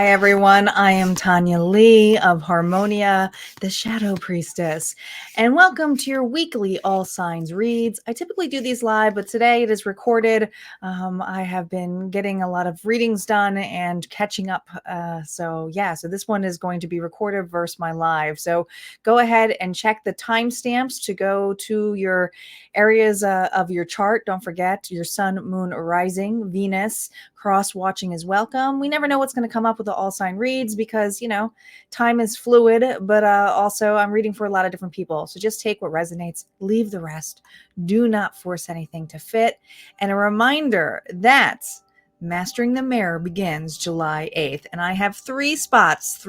Hi, everyone. I am Tanya Lee of Harmonia, the Shadow Priestess, and welcome to your weekly All Signs reads. I typically do these live, but today it is recorded. I have been getting a lot of readings done and catching up. So this one is going to be recorded versus my live. So go ahead and check the timestamps to go to your areas of your chart. Don't forget your sun, moon, rising, Venus. Cross watching is welcome. We never know what's going to come up with the all sign reads because, time is fluid, but also I'm reading for a lot of different people. So just take what resonates, leave the rest. Do not force anything to fit. And a reminder that Mastering the Mirror begins July 8th, and I have three spots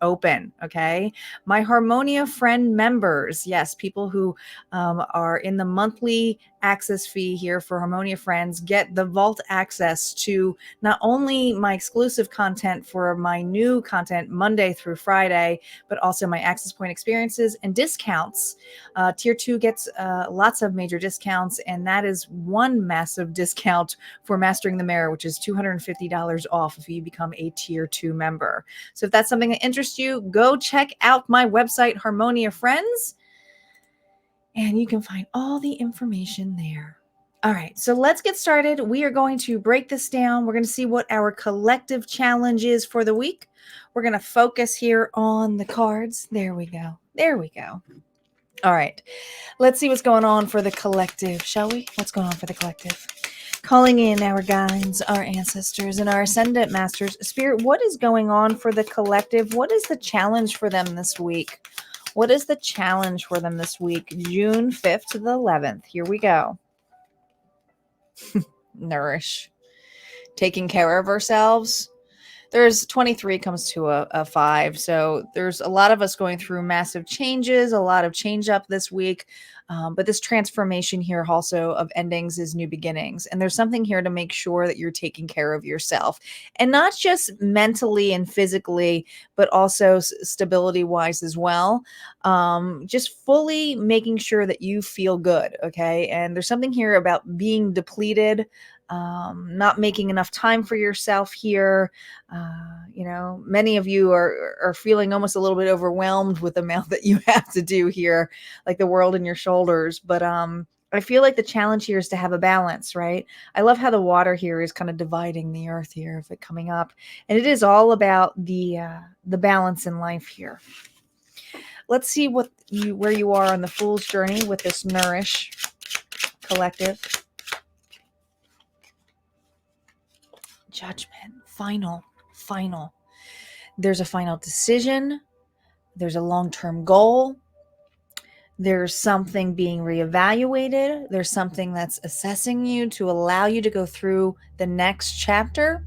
open, okay? My Harmonia friend members, yes, people who are in the monthly access fee here for Harmonia Friends, get the vault access to not only my exclusive content for my new content Monday through Friday, but also my access point experiences and discounts. Tier 2 gets lots of major discounts, and that is one massive discount for Mastering the Mirror, which is $250 off if you become a Tier 2 member. So if that's something that interests you, go check out my website, Harmonia Friends, and you can find all the information there. All right, so let's get started. We are going to break this down. We're going to see what our collective challenge is for the week. We're going to focus here on the cards. There we go. All right, let's see what's going on for the collective, shall we? What's going on for the collective? Calling in our guides, our ancestors, and our ascendant masters. Spirit, what is going on for the collective? What is the challenge for them this week? What is the challenge for them this week? June 5th to the 11th. Here we go. Nourish. Taking care of ourselves. There's 23 comes to a 5. So there's a lot of us going through massive changes, a lot of change up this week. But this transformation here also of endings is new beginnings. And there's something here to make sure that you're taking care of yourself, and not just mentally and physically, but also stability wise as well. Just fully making sure that you feel good. Okay. And there's something here about being depleted, not making enough time for yourself here. Many of you are feeling almost a little bit overwhelmed with the amount that you have to do here, like the world in your shoulders. But I feel like the challenge here is to have a balance, right? I love how the water here is kind of dividing the earth here, of it coming up, and it is all about the balance in life here. Let's see where you are on the Fool's journey with this Nourish collective. Judgment, final. There's a final decision. There's a long-term goal. There's something being reevaluated. There's something that's assessing you to allow you to go through the next chapter.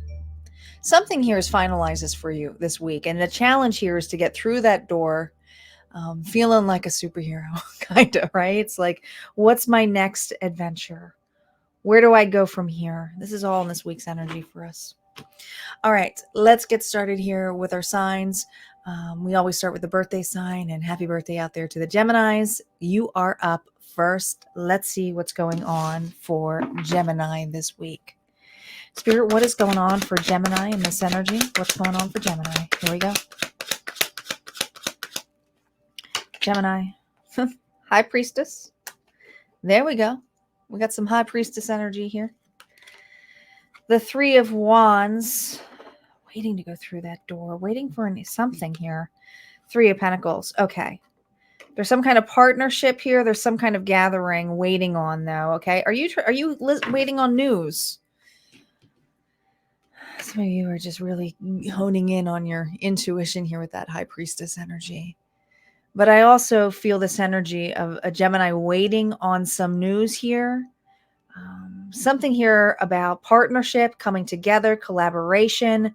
Something here is finalizes for you this week. And the challenge here is to get through that door feeling like a superhero, kind of, right? It's like, what's my next adventure? Where do I go from here? This is all in this week's energy for us. All right, let's get started here with our signs. We always start with the birthday sign, and happy birthday out there to the Geminis. You are up first. Let's see what's going on for Gemini this week. Spirit, what is going on for Gemini in this energy? What's going on for Gemini? Here we go. Gemini. High Priestess. There we go. We got some High Priestess energy here. The Three of Wands. Waiting to go through that door. Waiting for something here. Three of Pentacles. Okay. There's some kind of partnership here. There's some kind of gathering waiting on, though. Okay. Are you waiting on news? Some of you are just really honing in on your intuition here with that High Priestess energy. But I also feel this energy of a Gemini waiting on some news here. Something here about partnership, coming together, collaboration.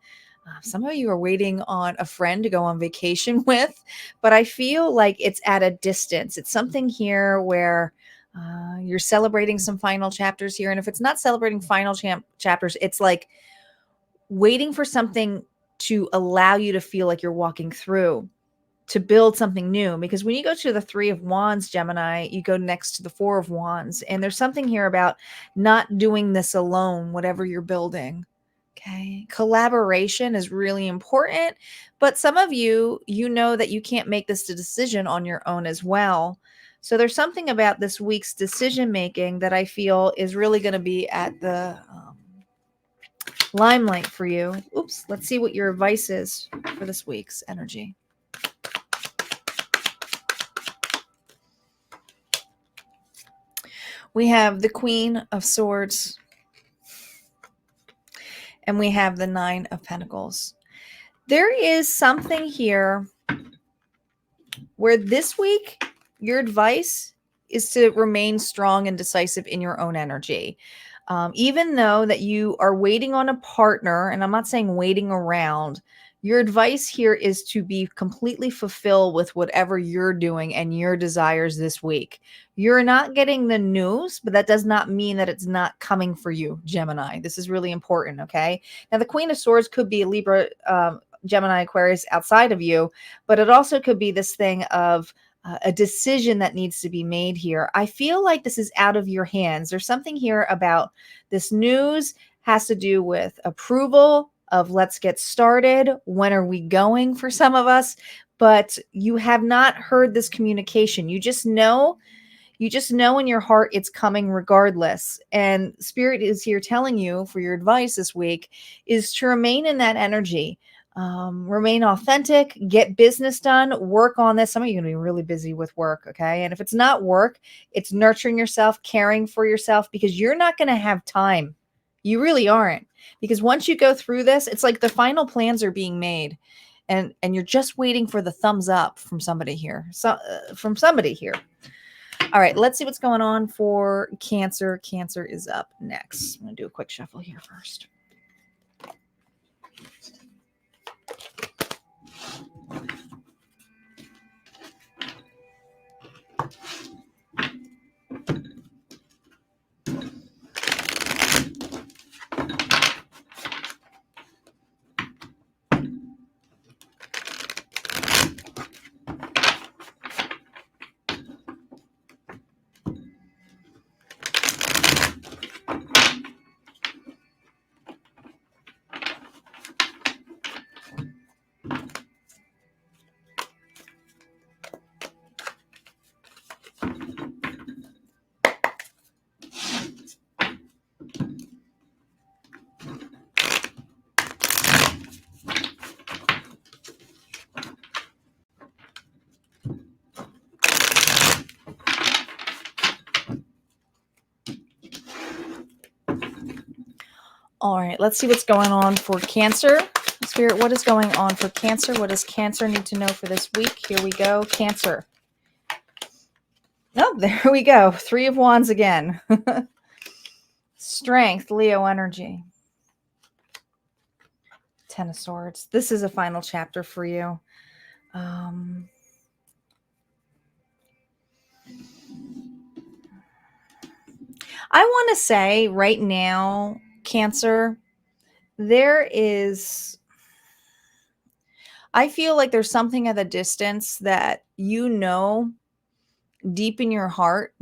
Some of you are waiting on a friend to go on vacation with, but I feel like it's at a distance. It's something here where you're celebrating some final chapters here. And if it's not celebrating final chapters, it's like waiting for something to allow you to feel like you're walking through, to build something new. Because when you go to the Three of Wands, Gemini, you go next to the Four of Wands. And there's something here about not doing this alone, whatever you're building. Okay. Collaboration is really important, but some of you, you know that you can't make this decision on your own as well. So there's something about this week's decision making that I feel is really going to be at the limelight for you. Oops. Let's see what your advice is for this week's energy. We have the Queen of Swords and we have the Nine of Pentacles. There is something here where this week your advice is to remain strong and decisive in your own energy. Even though that you are waiting on a partner, and I'm not saying waiting around, your advice here is to be completely fulfilled with whatever you're doing and your desires this week. You're not getting the news, but that does not mean that it's not coming for you, Gemini. This is really important, okay? Now, the Queen of Swords could be a Libra, Gemini, Aquarius outside of you, but it also could be this thing of a decision that needs to be made here. I feel like this is out of your hands. There's something here about this news has to do with approval of let's get started. When are we going for some of us? But you have not heard this communication. You just know in your heart it's coming regardless. And Spirit is here telling you for your advice this week is to remain in that energy. Remain authentic, get business done, work on this. Some of you are going to be really busy with work, okay? And if it's not work, it's nurturing yourself, caring for yourself, because you're not going to have time. You really aren't. Because once you go through this, it's like the final plans are being made and you're just waiting for the thumbs up from somebody here. From somebody here. All right, let's see what's going on for Cancer. Cancer is up next. I'm going to do a quick shuffle here first. All right, let's see what's going on for Cancer. Spirit, what is going on for Cancer? What does Cancer need to know for this week? Here we go, Cancer. Oh, there we go. 3 of Wands again. Strength, Leo energy. 10 of Swords. This is a final chapter for you. I want to say right now, Cancer, I feel like there's something at a distance that you know deep in your heart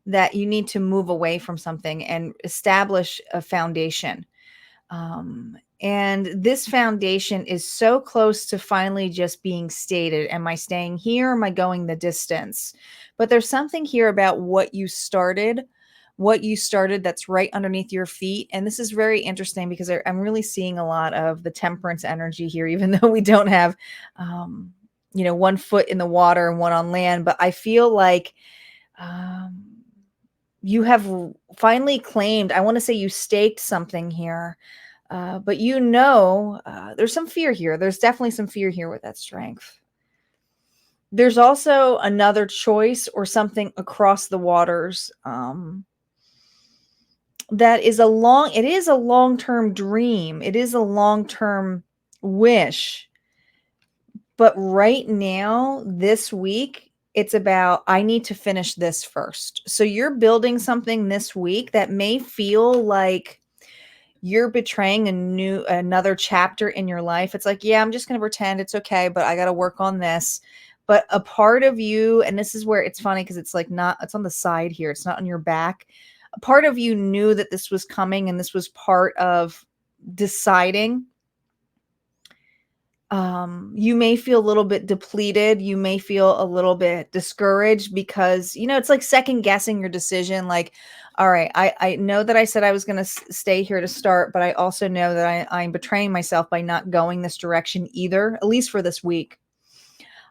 that you need to move away from something and establish a foundation. And this foundation is so close to finally just being stated. Am I staying here? Am I going the distance? But there's something here about what you started that's right underneath your feet. And this is very interesting because I'm really seeing a lot of the temperance energy here, even though we don't have, 1 foot in the water and 1 on land. But I feel like you have finally claimed, I want to say you staked something here. But there's some fear here. There's definitely some fear here with that strength. There's also another choice or something across the waters that is it is a long-term dream. It is a long-term wish. But right now, this week, it's about, I need to finish this first. So you're building something this week that may feel like you're betraying another chapter in your life. It's like, yeah, I'm just going to pretend it's okay, but I got to work on this. But a part of you, and this is where it's funny because it's like it's on the side here. It's not on your back. A part of you knew that this was coming and this was part of deciding. You may feel a little bit depleted. You may feel a little bit discouraged because, it's like second guessing your decision. Like, all right, I know that I said I was going to stay here to start, but I also know that I'm betraying myself by not going this direction either, at least for this week.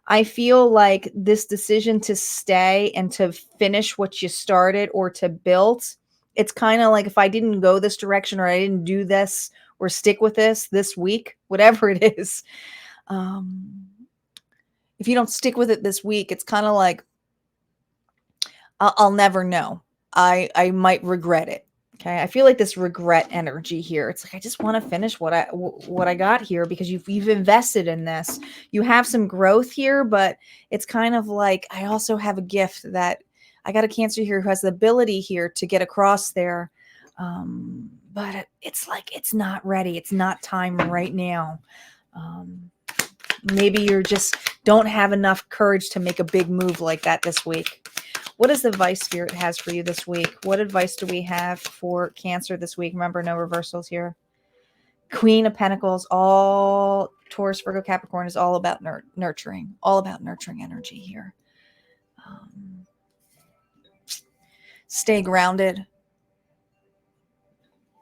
I feel like this decision to stay and to finish what you started or to build, it's kind of like if I didn't go this direction or I didn't do this or stick with this week, whatever it is, if you don't stick with it this week, it's kind of like I'll never know. I might regret it. Okay, I feel like this regret energy here. It's like I just want to finish what I got here because you've invested in this. You have some growth here, but it's kind of like I also have a gift that I got a Cancer here who has the ability here to get across there. But it's like it's not ready. It's not time right now. Maybe you're just don't have enough courage to make a big move like that this week. What is the advice Spirit has for you this week? What advice do we have for Cancer this week? Remember, no reversals here. Queen of Pentacles, all Taurus, Virgo, Capricorn is all about nurturing. All about nurturing energy here. Stay grounded.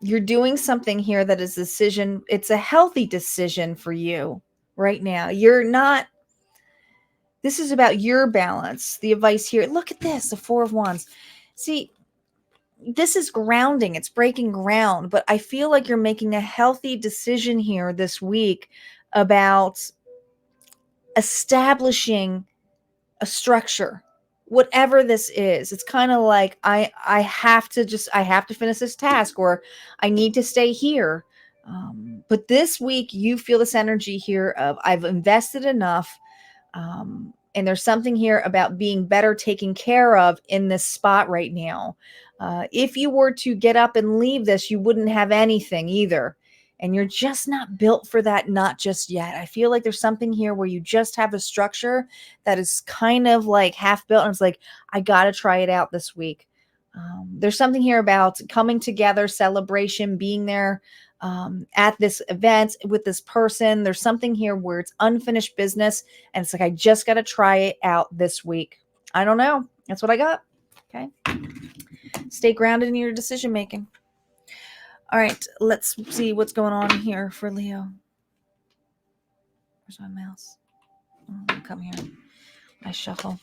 You're doing something here that is a decision. It's a healthy decision for you right now. You're not. This is about your balance. The advice here. Look at this, the Four of Wands. See, this is grounding. It's breaking ground. But I feel like you're making a healthy decision here this week about establishing a structure. Whatever this is, it's kind of like I have to finish this task, or I need to stay here. But this week you feel this energy here of I've invested enough. And there's something here about being better taken care of in this spot right now. If you were to get up and leave this, you wouldn't have anything either. And you're just not built for that, not just yet. I feel like there's something here where you just have a structure that is kind of like half built. And it's like, I got to try it out this week. There's something here about coming together, celebration, being there at this event with this person. There's something here where it's unfinished business. And it's like, I just got to try it out this week. I don't know. That's what I got. Okay. Stay grounded in your decision making. All right. Let's see what's going on here for Leo. Where's my mouse? Oh, come here. I shuffle.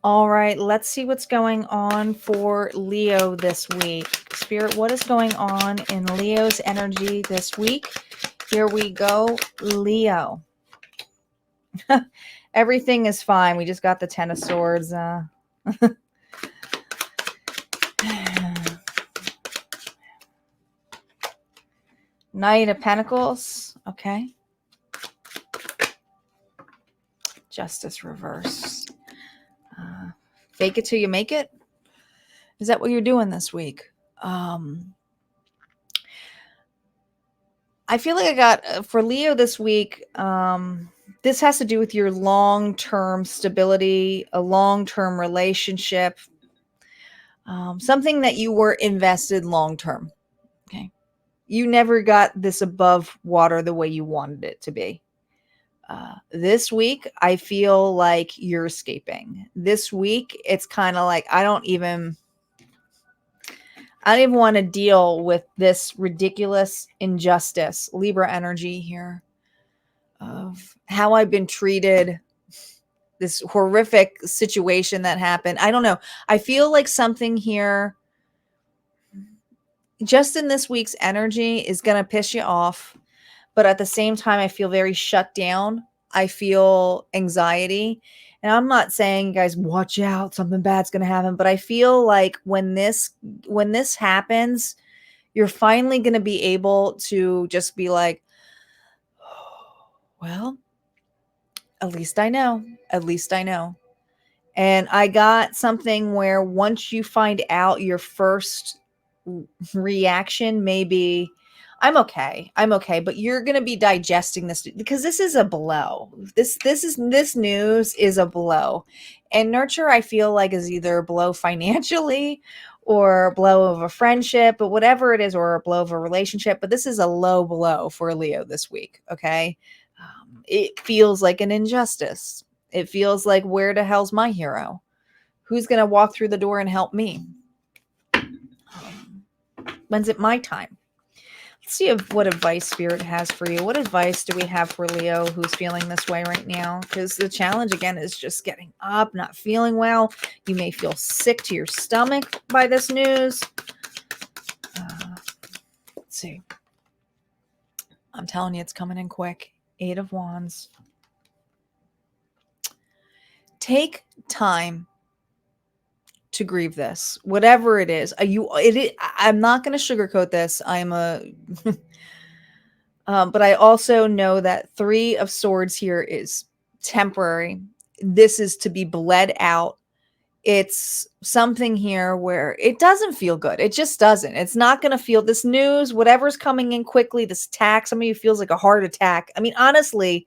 All right, let's see what's going on for Leo this week. Spirit, what is going on in Leo's energy this week? Here we go, Leo. Everything is fine. We just got the Ten of Swords. Knight of Pentacles. Okay. Justice reverse. Fake it till you make it. Is that what you're doing this week? I feel like I got for Leo this week. This has to do with your long-term stability, a long-term relationship, something that you were invested long-term. Okay. You never got this above water the way you wanted it to be. This week, I feel like you're escaping. This week, it's kind of like I don't even want to deal with this ridiculous injustice, Libra energy here, of how I've been treated, this horrific situation that happened. I don't know. I feel like something here just in this week's energy is going to piss you off. But at the same time, I feel very shut down. I feel anxiety. And I'm not saying, guys, watch out, something bad's going to happen. But I feel like when this happens, you're finally going to be able to just be like, well, at least I know. At least I know. And I got something where once you find out, your first reaction may be, I'm okay, but you're going to be digesting this because this is a blow. This news is a blow. And nurture, I feel like, is either a blow financially or a blow of a friendship, but whatever it is, or a blow of a relationship. But this is a low blow for Leo this week. Okay. It feels like an injustice. It feels like, where the hell's my hero? Who's going to walk through the door and help me? When's it my time? Let's see what advice Spirit has for you. What advice do we have for Leo who's feeling this way right now? Because the challenge, again, is just getting up, not feeling well. You may feel sick to your stomach by this news. Let's see. I'm telling you, it's coming in quick. 8 of Wands. Take time to grieve this, whatever it is. I'm not going to sugarcoat this. But I also know that 3 of Swords here is temporary. This is to be bled out. It's something here where it doesn't feel good. It just doesn't. It's not going to feel this news, whatever's coming in quickly, this attack. Some of you feels like a heart attack. I mean, honestly,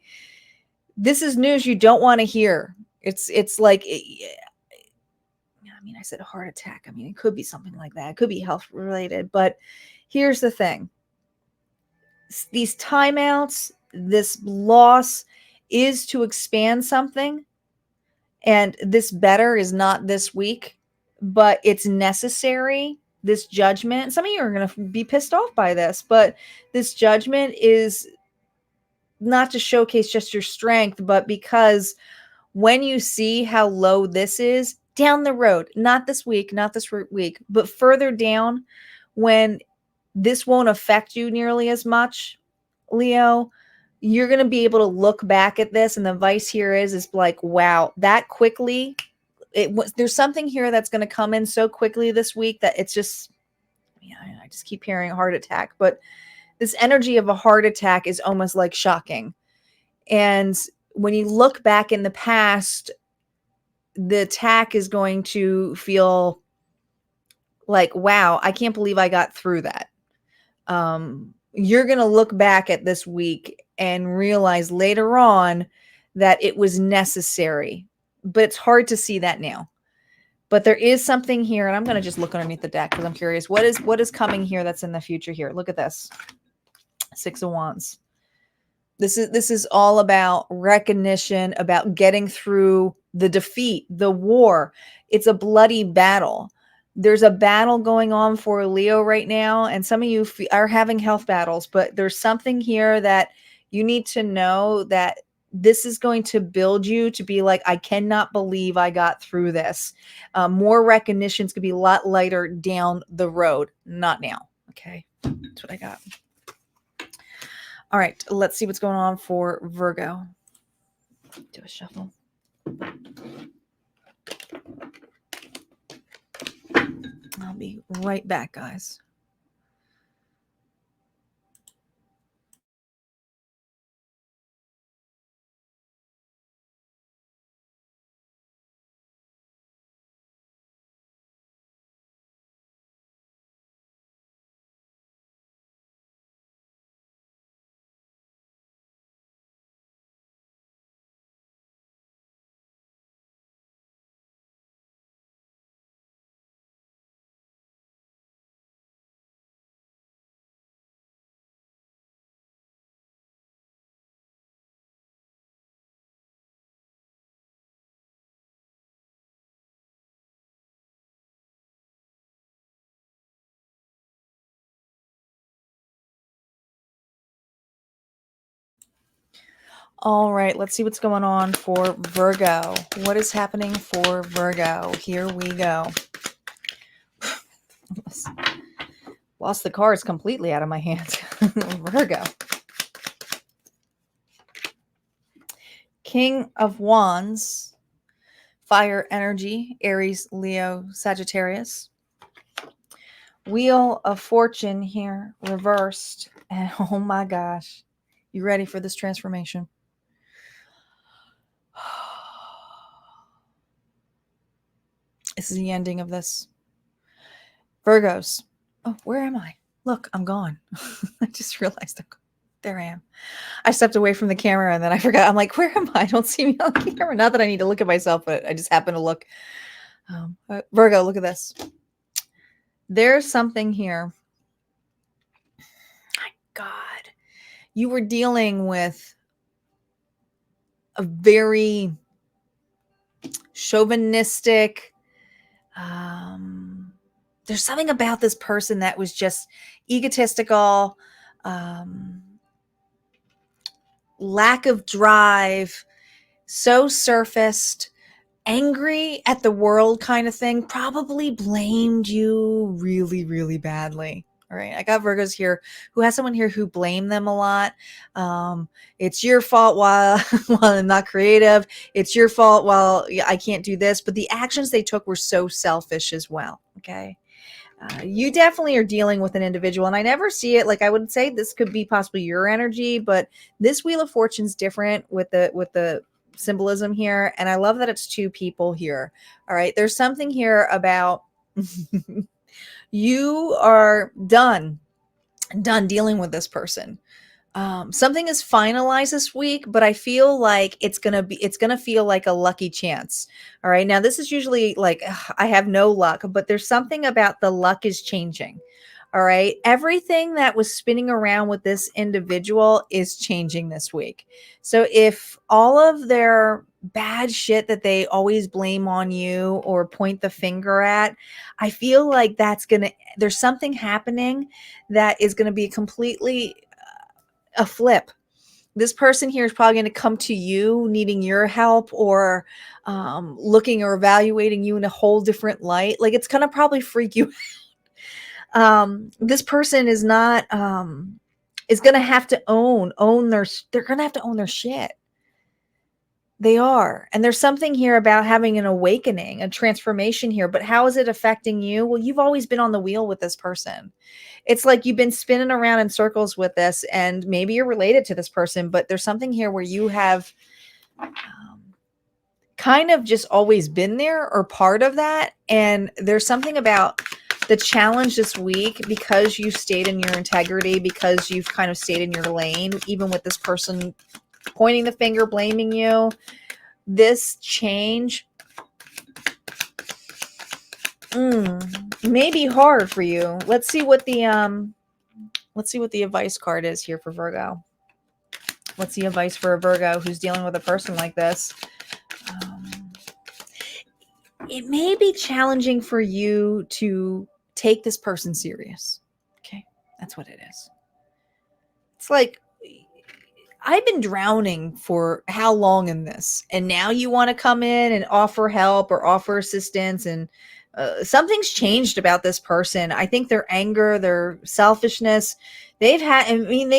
this is news you don't want to hear. It's like, I mean, I said heart attack. I mean, it could be something like that. It could be health related. But here's the thing. These timeouts, this loss is to expand something. And this better is not this week, but it's necessary. This judgment, some of you are going to be pissed off by this, but this judgment is not to showcase just your strength, but because when you see how low this is down the road, not this week, but further down, when this won't affect you nearly as much, Leo, you're going to be able to look back at this. And the advice here is like, wow, that quickly, there's something here that's going to come in so quickly this week that it's just, I just keep hearing a heart attack, but this energy of a heart attack is almost like shocking. And when you look back in the past, the attack is going to feel like, wow, I can't believe I got through that. You're going to look back at this week and realize later on that it was necessary, but it's hard to see that now. But there is something here, and I'm going to just look underneath the deck because I'm curious. What is coming here that's in the future here? Look at this. 6 of Wands. This is all about recognition, about getting through the defeat, the war. It's a bloody battle. There's a battle going on for Leo right now, and some of you are having health battles, but there's something here that you need to know, that this is going to build you to be like, I cannot believe I got through this. More recognitions could be a lot lighter down the road, not now. Okay, that's what I got. All right, let's see what's going on for Virgo. Do a shuffle. I'll be right back, guys. All right, let's see what's going on for Virgo. What is happening for Virgo? Here we go. Lost the cards completely out of my hands. Virgo. King of Wands. Fire energy. Aries, Leo, Sagittarius. Wheel of Fortune here. Reversed. And oh my gosh. You ready for this transformation? This is the ending of this. Virgos. Oh, where am I? Look, I'm gone. I just realized there I am. I stepped away from the camera and then I forgot. I'm like, where am I? I don't see me on the camera. Not that I need to look at myself, but I just happen to look. Virgo, look at this. There's something here. My God. You were dealing with a very chauvinistic, there's something about this person that was just egotistical, lack of drive, so surfaced, angry at the world kind of thing, probably blamed you really, really badly. All right. I got Virgos here who has someone here who blame them a lot. It's your fault while I'm not creative. It's your fault while I can't do this. But the actions they took were so selfish as well. Okay. You definitely are dealing with an individual, and I never see it. Like I would say this could be possibly your energy, but this Wheel of Fortune's different with the symbolism here. And I love that it's two people here. All right. There's something here about you are done dealing with this person. Something is finalized this week, but I feel like it's going to feel like a lucky chance. All right. Now this is usually like, I have no luck, but there's something about the luck is changing. All right. Everything that was spinning around with this individual is changing this week. So if all of their bad shit that they always blame on you or point the finger at, I feel like there's something happening that is going to be completely a flip. This person here is probably going to come to you needing your help or looking or evaluating you in a whole different light. Like it's going to probably freak you this person is not is going to have to they're going to have to own their shit. They are. And there's something here about having an awakening, a transformation here. But how is it affecting you? Well, you've always been on the wheel with this person. It's like you've been spinning around in circles with this, and maybe you're related to this person, but there's something here where you have kind of just always been there or part of that. And there's something about the challenge this week because you stayed in your integrity, because you've kind of stayed in your lane, even with this person pointing the finger, blaming you. This change may be hard for you. Let's see what the advice card is here for Virgo. What's the advice for a Virgo who's dealing with a person like this? It may be challenging for you to take this person serious. Okay, that's what it is. It's like, I've been drowning for how long in this, and now you want to come in and offer help or offer assistance, and something's changed about this person. I think their anger, their selfishness, they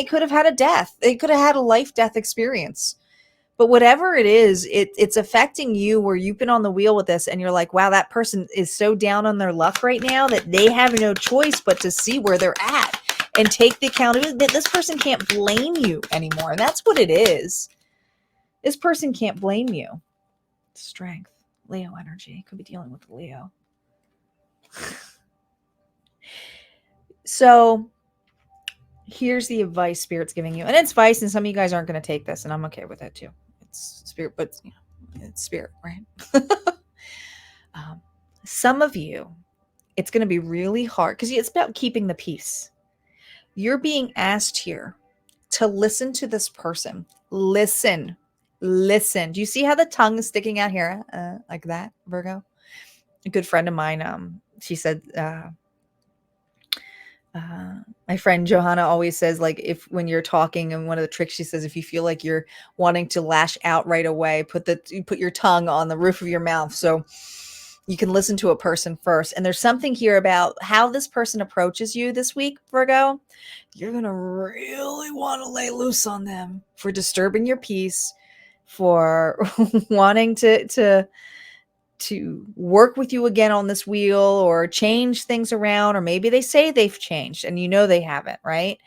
could have had a death. They could have had a life-death experience. But whatever it is, it's affecting you where you've been on the wheel with this and you're like, wow, that person is so down on their luck right now that they have no choice but to see where they're at and take the accountability. This person can't blame you anymore. And that's what it is. This person can't blame you. Strength. Leo energy. Could be dealing with Leo. So here's the advice Spirit's giving you. And it's advice, and some of you guys aren't going to take this, and I'm okay with that too. It's Spirit, but it's Spirit, right? Some of you, it's going to be really hard because it's about keeping the peace. You're being asked here to listen to this person. Listen. Do you see how the tongue is sticking out here? Like that, Virgo? A good friend of mine, she said, my friend Johanna always says, like, when you're talking, and one of the tricks she says, if you feel like you're wanting to lash out right away, put your tongue on the roof of your mouth. So You can listen to a person first. And there's something here about how this person approaches you this week, Virgo. You're going to really want to lay loose on them for disturbing your peace, for wanting to work with you again on this wheel or change things around, or maybe they say they've changed and you know they haven't, right?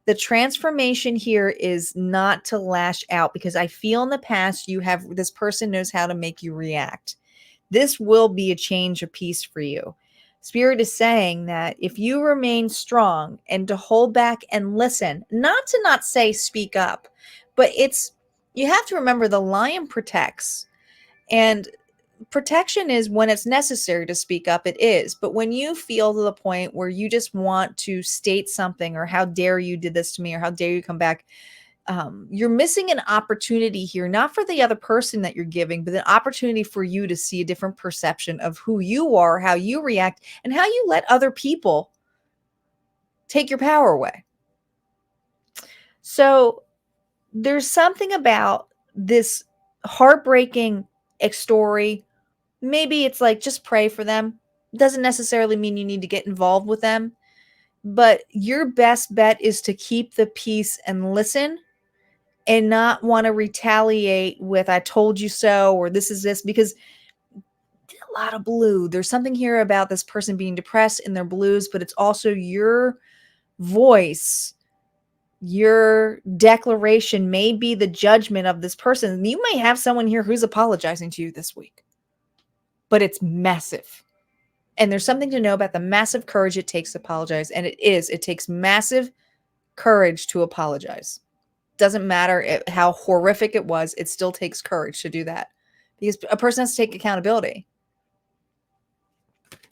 The transformation here is not to lash out, because I feel in the past this person knows how to make you react. This will be a change of peace for you. Spirit is saying that if you remain strong and to hold back and listen, not to not say speak up, but you have to remember the lion protects, and protection is when it's necessary to speak up, it is. But when you feel to the point where you just want to state something, or how dare you did this to me, or how dare you come back, you're missing an opportunity here, not for the other person that you're giving, but an opportunity for you to see a different perception of who you are, how you react, and how you let other people take your power away. So there's something about this heartbreaking story. Maybe it's like, just pray for them. Doesn't necessarily mean you need to get involved with them, but your best bet is to keep the peace and listen, and not want to retaliate with "I told you so" or "this is this," because a lot of blue. There's something here about this person being depressed in their blues, but it's also your voice, your declaration may be the judgment of this person. You may have someone here who's apologizing to you this week, but it's massive. And there's something to know about the massive courage it takes to apologize. And it takes massive courage to apologize. Doesn't matter how horrific it was, it still takes courage to do that, because a person has to take accountability.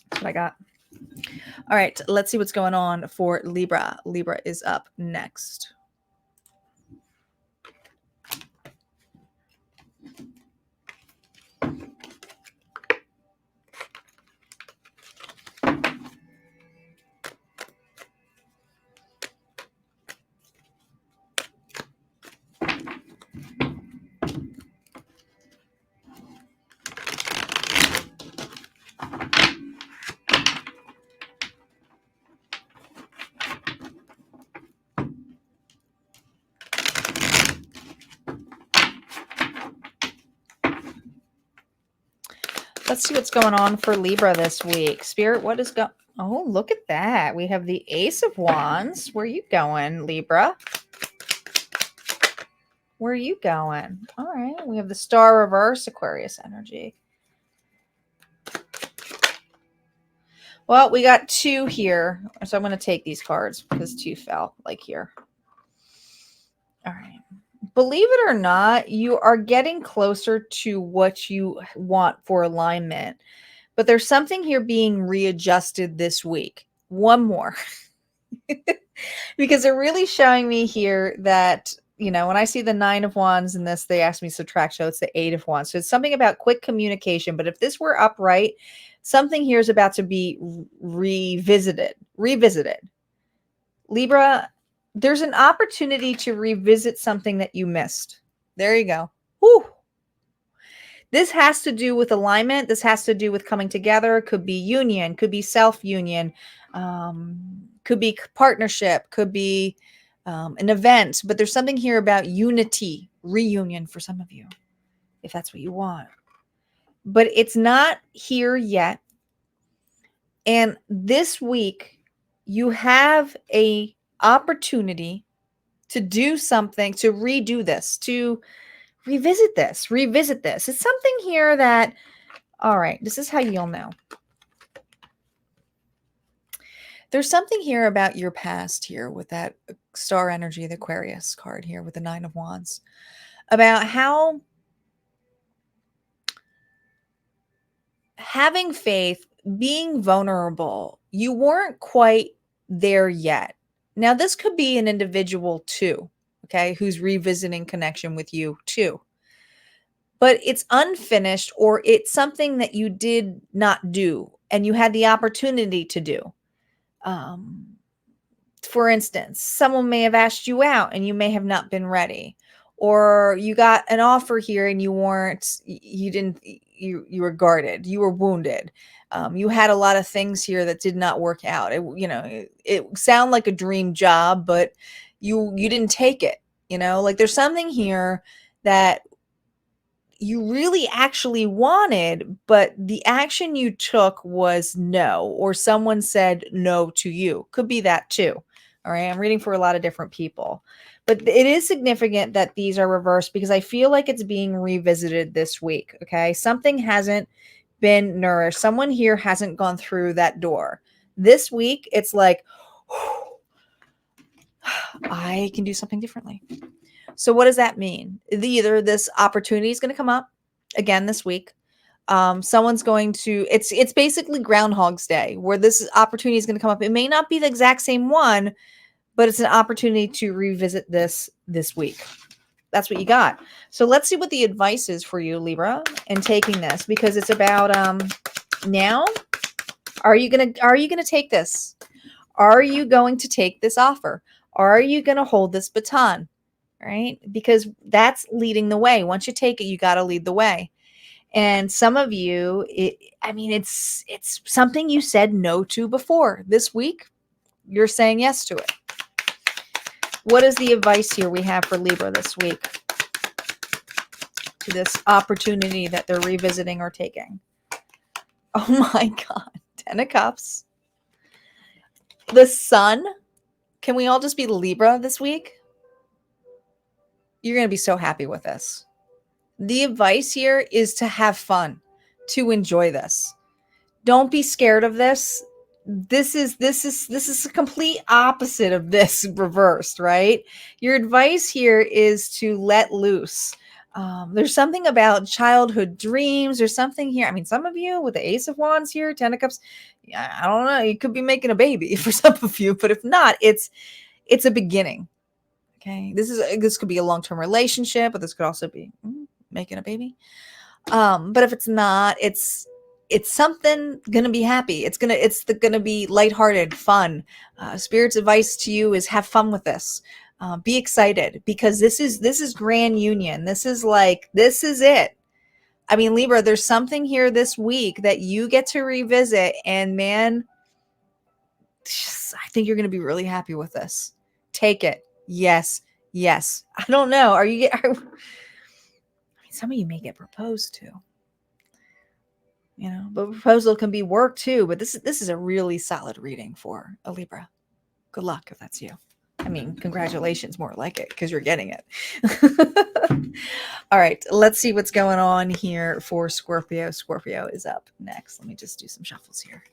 That's what I got. All right, let's see what's going on for Libra. Libra is up next. Let's see what's going on for Libra this week. Spirit, what is going? Oh, look at that. We have the Ace of Wands. Where are you going, Libra? Where are you going? All right. We have the Star reverse, Aquarius energy. Well, we got two here. So I'm going to take these cards because two fell like here. All right. Believe it or not, you are getting closer to what you want for alignment. But there's something here being readjusted this week. One more. Because they're really showing me here that, when I see the 9 of Wands in this, they ask me to subtract, so it's the 8 of Wands. So it's something about quick communication. But if this were upright, something here is about to be revisited. Libra, there's an opportunity to revisit something that you missed. There you go. Whew. This has to do with alignment. This has to do with coming together. Could be union, could be self-union, could be partnership, could be an event. But there's something here about unity, reunion for some of you, if that's what you want. But it's not here yet. And this week, you have a opportunity to do something, to redo this, to revisit this. It's something here that, all right, this is how you'll know. There's something here about your past here with that star energy, the Aquarius card here with the 9 of Wands, about how having faith, being vulnerable, you weren't quite there yet. Now, this could be an individual too, okay, who's revisiting connection with you too. But it's unfinished, or it's something that you did not do and you had the opportunity to do. For instance, someone may have asked you out and you may have not been ready. or you got an offer here and you were guarded, you were wounded. You had a lot of things here that did not work out. It sounded like a dream job, but you didn't take it. Like there's something here that you really actually wanted, but the action you took was no, or someone said no to you. Could be that too. All right. I'm reading for a lot of different people, but it is significant that these are reversed because I feel like it's being revisited this week. Okay. Something hasn't been nourished. Someone here hasn't gone through that door. This week, it's like, I can do something differently. So what does that mean? Either this opportunity is going to come up again this week. Someone's going to, it's basically Groundhog's Day where this opportunity is going to come up. It may not be the exact same one, but it's an opportunity to revisit this week. That's what you got. So let's see what the advice is for you, Libra, in taking this, because it's about now. Are you gonna take this? Are you going to take this offer? Are you going to hold this baton? Right? Because that's leading the way. Once you take it, you got to lead the way. And some of you, it's something you said no to before. This week, you're saying yes to it. What is the advice here we have for Libra this week to this opportunity that they're revisiting or taking? Oh my God. 10 of Cups. The Sun. Can we all just be Libra this week? You're going to be so happy with this. The advice here is to have fun, to enjoy this. Don't be scared of this. This is a complete opposite of this reversed, right? Your advice here is to let loose. There's something about childhood dreams. There's something here. I mean, some of you with the Ace of Wands here, 10 of Cups, I don't know. You could be making a baby for some of you, but if not, it's a beginning. Okay, this could be a long-term relationship, but this could also be making a baby. But if it's not, it's something gonna be happy. It's gonna be lighthearted, fun. Spirit's advice to you is have fun with this. Be excited because this is grand union. This is it. I mean, Libra, there's something here this week that you get to revisit, and man, I think you're gonna be really happy with this. Take it. Yes. I don't know. Some of you may get proposed to. But proposal can be work too. But this is a really solid reading for a Libra. Good luck if that's you. I mean, congratulations, more like it, because you're getting it. All right, let's see what's going on here for Scorpio. Scorpio is up next. Let me just do some shuffles here.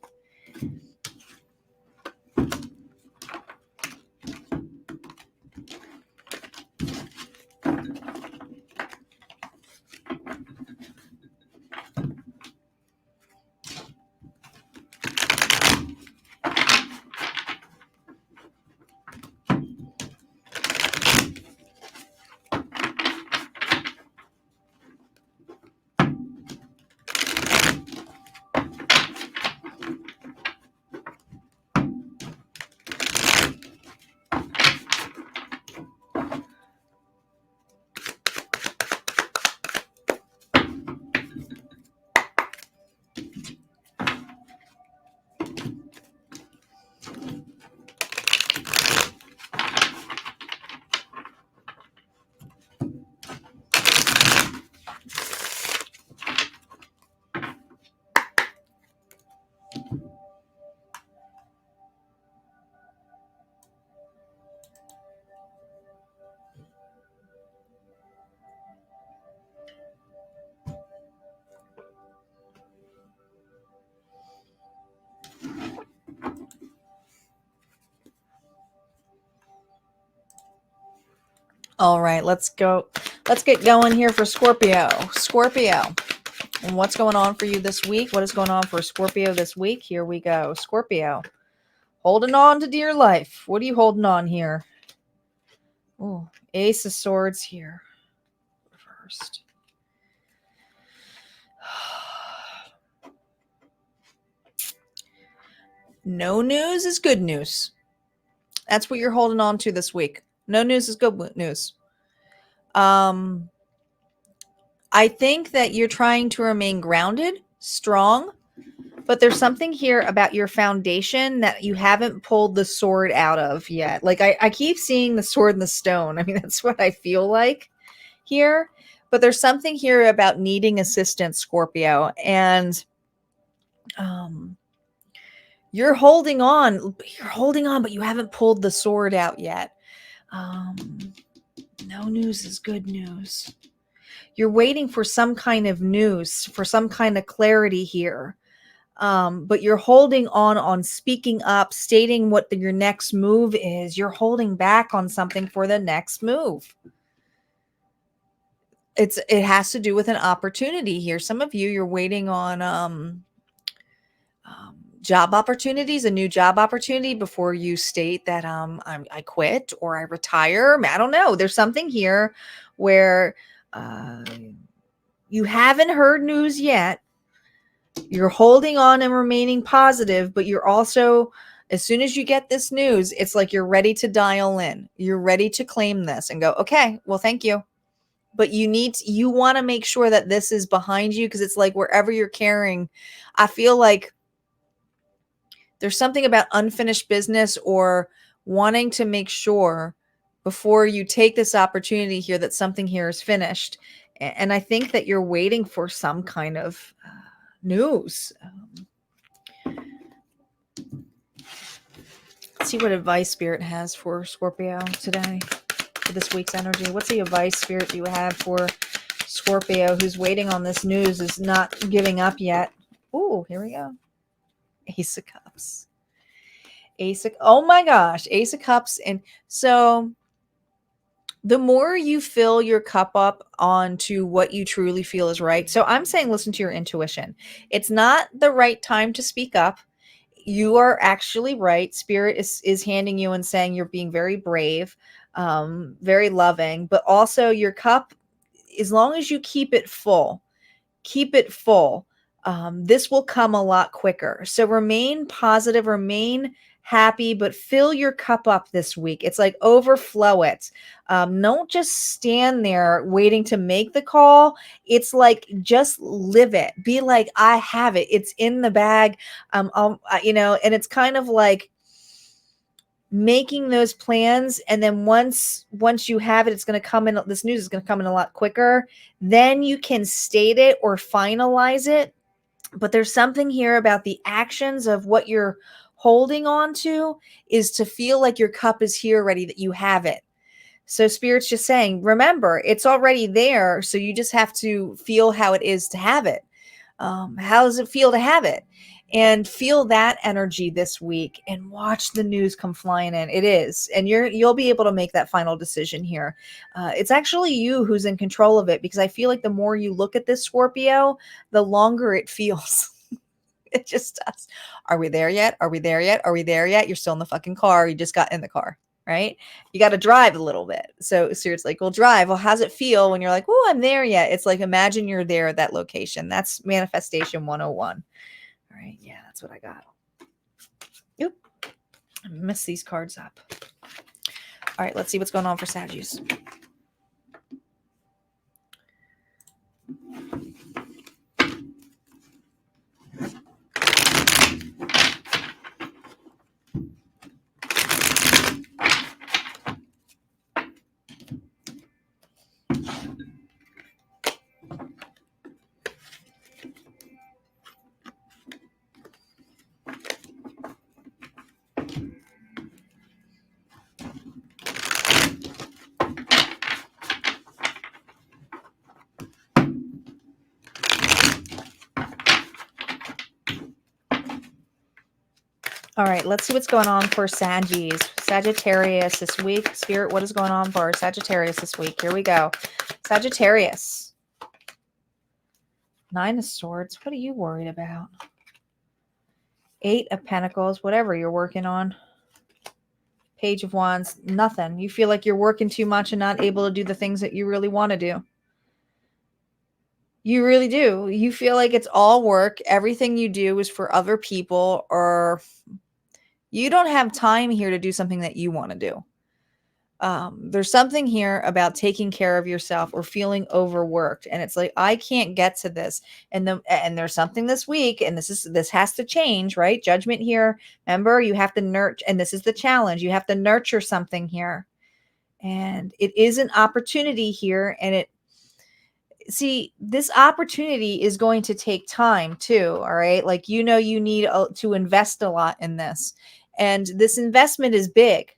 All right, let's go. Let's get going here for Scorpio. Scorpio, and what's going on for you this week? What is going on for Scorpio this week? Here we go. Scorpio, holding on to dear life. What are you holding on here? Oh, Ace of Swords here. Reversed. No news is good news. That's what you're holding on to this week. No news is good news. I think that you're trying to remain grounded, strong, but there's something here about your foundation that you haven't pulled the sword out of yet. Like I keep seeing the sword and the stone. I mean, that's what I feel like here. But there's something here about needing assistance, Scorpio. And you're holding on. You're holding on, but you haven't pulled the sword out yet. No news is good news. You're waiting for some kind of news, for some kind of clarity here. But you're holding on speaking up, stating what your next move is. You're holding back on something for the next move. It has to do with an opportunity here. Some of you're waiting on job opportunities, a new job opportunity before you state that I quit or I retire. I don't know. There's something here where you haven't heard news yet. You're holding on and remaining positive, but you're also, as soon as you get this news, it's like you're ready to dial in. You're ready to claim this and go, okay, well, thank you. But you want to make sure that this is behind you, because it's like wherever you're carrying, I feel like there's something about unfinished business or wanting to make sure before you take this opportunity here that something here is finished. And I think that you're waiting for some kind of news. Let's see what advice Spirit has for Scorpio today, for this week's energy. What's the advice Spirit you have for Scorpio who's waiting on this news, is not giving up yet? Ooh, here we go. Ace of Cups. Oh my gosh, Ace of Cups. And so the more you fill your cup up onto what you truly feel is right. So I'm saying listen to your intuition. It's not the right time to speak up. You are actually right. Spirit is handing you and saying you're being very brave, very loving, but also your cup, as long as you keep it full, this will come a lot quicker. So remain positive, remain happy, but fill your cup up this week. It's like overflow it. Don't just stand there waiting to make the call. It's like, just live it. Be like, I have it. It's in the bag. And it's kind of like making those plans, and then once you have it, it's going to come in, this news is going to come in a lot quicker. Then you can state it or finalize it. But there's something here about the actions of what you're holding on to is to feel like your cup is here ready, that you have it. So Spirit's just saying, remember, it's already there. So you just have to feel how it is to have it. How does it feel to have it? And feel that energy this week and watch the news come flying in. It is. And you'll be able to make that final decision here. It's actually you who's in control of it, because I feel like the more you look at this, Scorpio, the longer it feels. It just does. Are we there yet? Are we there yet? Are we there yet? You're still in the fucking car. You just got in the car, right? You got to drive a little bit. So it's like, well, drive. Well, how's it feel when you're like, oh, I'm there yet? It's like, imagine you're there at that location. That's manifestation 101. All right. Yeah, that's what I got. Oop. I messed these cards up. All right. Let's see what's going on for Sagittarius. All right, let's see what's going on for Sagittarius this week. Spirit, what is going on for Sagittarius this week? Here we go. Sagittarius. 9 of Swords. What are you worried about? 8 of Pentacles. Whatever you're working on. Page of Wands. Nothing. You feel like you're working too much and not able to do the things that you really want to do. You really do. You feel like it's all work. Everything you do is for other people, or you don't have time here to do something that you want to do. There's something here about taking care of yourself or feeling overworked, and it's like, I can't get to this. And there's something this week, and this has to change, right? Judgment here. Remember, you have to nurture, and this is the challenge. You have to nurture something here. And it is an opportunity here, and this opportunity is going to take time too. All right. Like, you need to invest a lot in this, and this investment is big,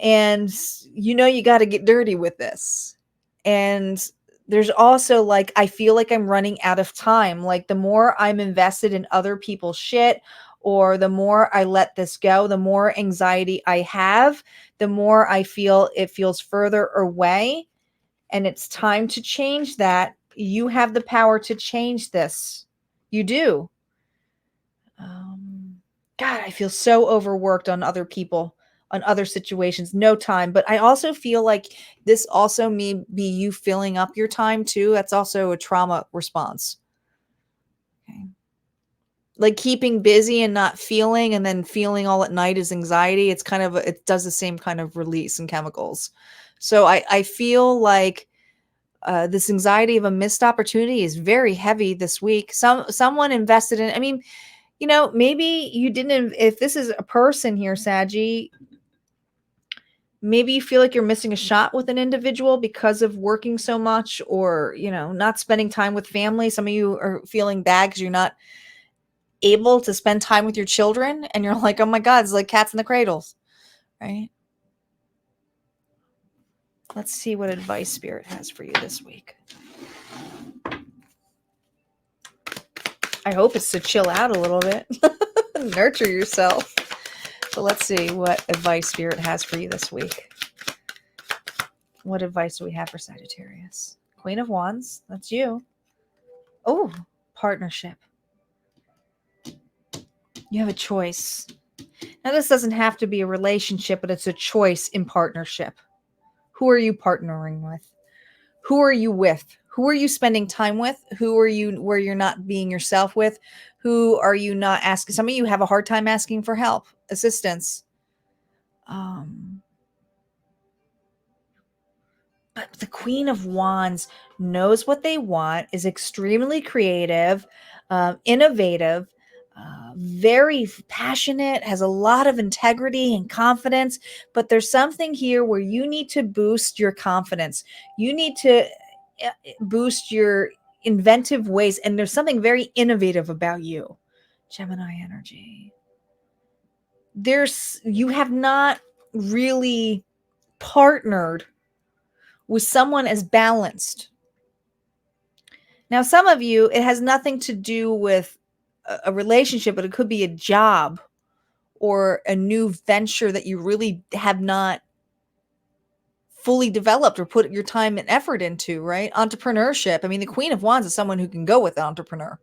and you got to get dirty with this. And there's also, like, I feel like I'm running out of time. Like, the more I'm invested in other people's shit, or the more I let this go, the more anxiety I have, the more I feel it feels further away. And it's time to change that. You have the power to change this. You do. God, I feel so overworked on other people, on other situations, no time. But I also feel like this also may be you filling up your time too. That's also a trauma response. Okay. Like, keeping busy and not feeling, and then feeling all at night is anxiety. It's kind of, it does the same kind of release in chemicals. So I feel like this anxiety of a missed opportunity is very heavy this week. Someone invested in, I mean, maybe you didn't, if this is a person here, Saggy, maybe you feel like you're missing a shot with an individual because of working so much, or, not spending time with family. Some of you are feeling bad because you're not able to spend time with your children, and you're like, oh my God, it's like cats in the cradles, right? Let's see what advice Spirit has for you this week. I hope it's to chill out a little bit, nurture yourself. So let's see what advice Spirit has for you this week. What advice do we have for Sagittarius? Queen of Wands, that's you. Oh, partnership. You have a choice. Now, this doesn't have to be a relationship, but it's a choice in partnership. Who are you partnering with? Who are you with? Who are you spending time with? Who are you where you're not being yourself with? Who are you not asking? Some of you have a hard time asking for help, assistance. But the Queen of Wands knows what they want, is extremely creative, innovative, very passionate, has a lot of integrity and confidence. But there's something here where you need to boost your confidence. You need to boost your inventive ways. And there's something very innovative about you. Gemini energy. You have not really partnered with someone as balanced. Now, some of you, it has nothing to do with a relationship, but it could be a job or a new venture that you really have not fully developed or put your time and effort into, right? Entrepreneurship. I mean, the Queen of Wands is someone who can go with an entrepreneur,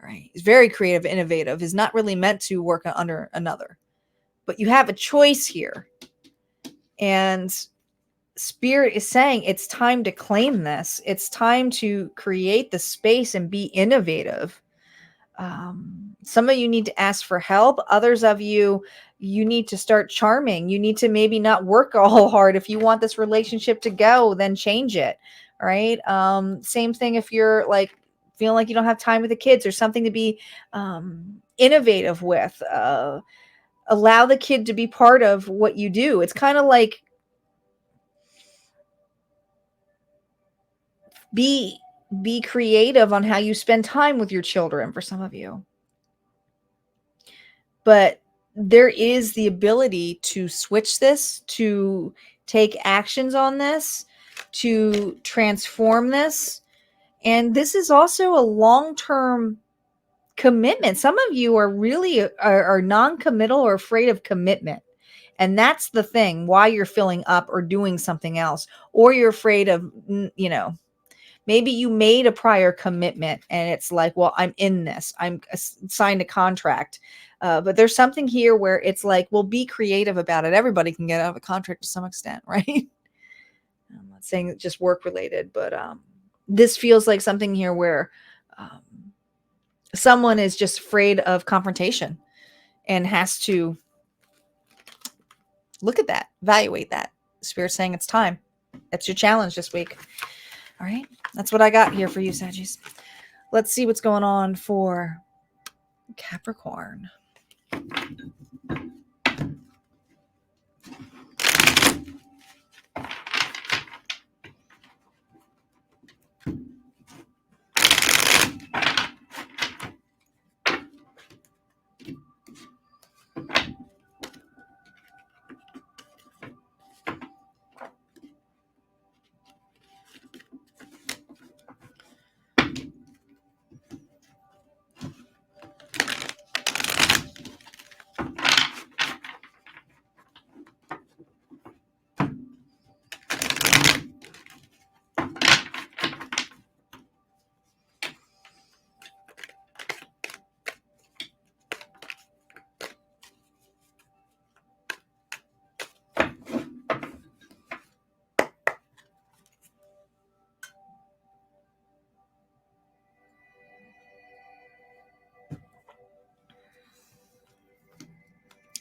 right? Is very creative, innovative, is not really meant to work under another. But you have a choice here. And Spirit is saying it's time to claim this. It's time to create the space and be innovative. Some of you need to ask for help. Others of you need to start charming. You need to maybe not work all hard. If you want this relationship to go, then change it. All right. Same thing if you're like feeling like you don't have time with the kids, or something to be innovative with. Allow the kid to be part of what you do. It's kind of like be creative on how you spend time with your children for some of you. But there is the ability to switch this, to take actions on this, to transform this. And this is also a long-term commitment. Some of you are really are non-committal or afraid of commitment. And that's the thing, why you're filling up or doing something else, or you're afraid of, maybe you made a prior commitment and it's like, well, I'm in this. I'm signed a contract. But there's something here where it's like, well, be creative about it. Everybody can get out of a contract to some extent, right? I'm not saying it's just work related, but this feels like something here where someone is just afraid of confrontation and has to look at that, evaluate that, Spirit's saying it's time. That's your challenge this week. All right. That's what I got here for you, Saggies. Let's see what's going on for Capricorn.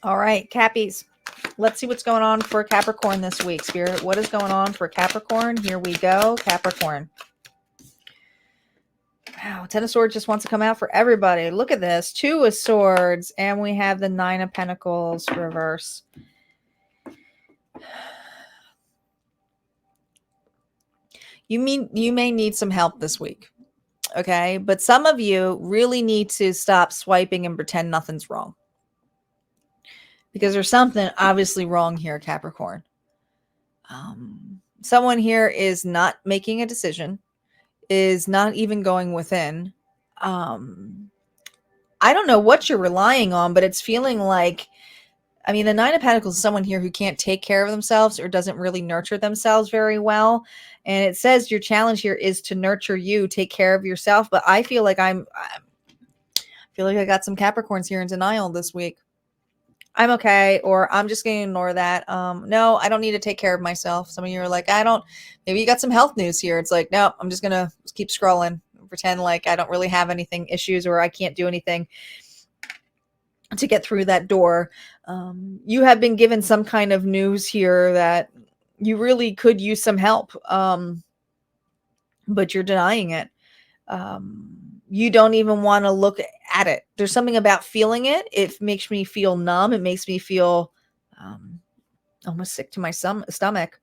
All right, Cappies. Let's see what's going on for Capricorn this week, Spirit. What is going on for Capricorn? Here we go, Capricorn. Wow, Ten of Swords just wants to come out for everybody. Look at this. 2 of Swords, and we have the 9 of Pentacles reverse. You may need some help this week, okay? But some of you really need to stop swiping and pretend nothing's wrong. Because there's something obviously wrong here, Capricorn. Someone here is not making a decision, is not even going within. I don't know what you're relying on, but it's feeling like, I mean, the 9 of Pentacles is someone here who can't take care of themselves or doesn't really nurture themselves very well. And it says your challenge here is to nurture you, take care of yourself. But I feel like I got some Capricorns here in denial this week. I'm okay, or I'm just going to ignore that. No, I don't need to take care of myself. Some of you are like, maybe you got some health news here. It's like, no, I'm just going to keep scrolling, pretend like I don't really have anything issues or I can't do anything to get through that door. You have been given some kind of news here that you really could use some help, but you're denying it. You don't even want to look at it. There's something about feeling it. It makes me feel numb. It makes me feel almost sick to my stomach.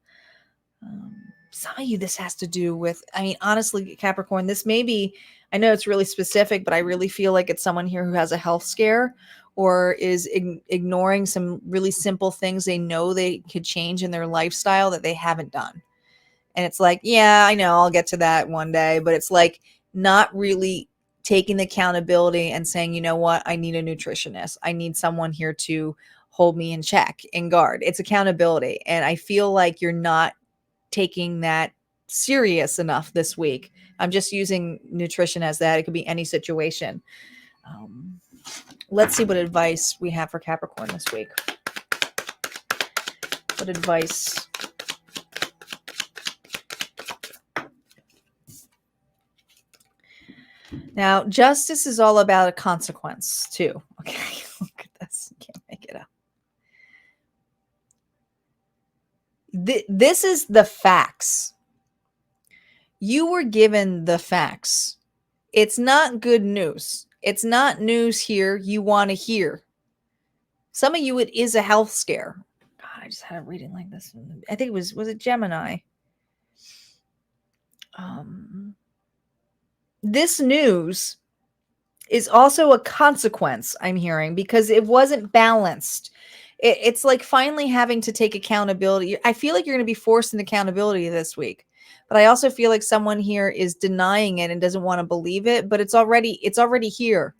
Some of you, this has to do with, I mean, honestly, Capricorn, this may be, I know it's really specific, but I really feel like it's someone here who has a health scare or is ignoring some really simple things they know they could change in their lifestyle that they haven't done. And it's like, yeah, I know, I'll get to that one day, but it's like not really taking the accountability and saying, you know what, I need a nutritionist. I need someone here to hold me in check, in guard. It's accountability. And I feel like you're not taking that serious enough this week. I'm just using nutrition as that. It could be any situation. Let's see what advice we have for Capricorn this week. What advice? Now, justice is all about a consequence, too. Okay, look at this. Can't make it up. This is the facts. You were given the facts. It's not good news. It's not news here you want to hear. Some of you, it is a health scare. God, I just had a reading like this. I think was it Gemini? This news is also a consequence, I'm hearing, because it wasn't balanced. It's like finally having to take accountability. I feel like you're going to be forced into accountability this week. But I also feel like someone here is denying it and doesn't want to believe it, but it's already here.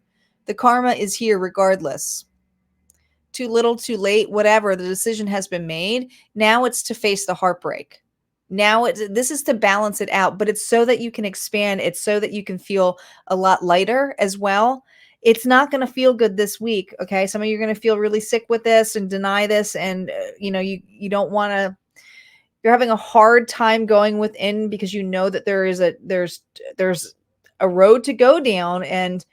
The karma is here regardless. Too little, too late, whatever. The decision has been made. Now it's to face the heartbreak. Now this is to balance it out, but it's so that you can expand. It's so that you can feel a lot lighter as well. It's not going to feel good this week. Okay. Some of you are going to feel really sick with this and deny this. And you don't want to, you're having a hard time going within because you know that there's a road to go down. And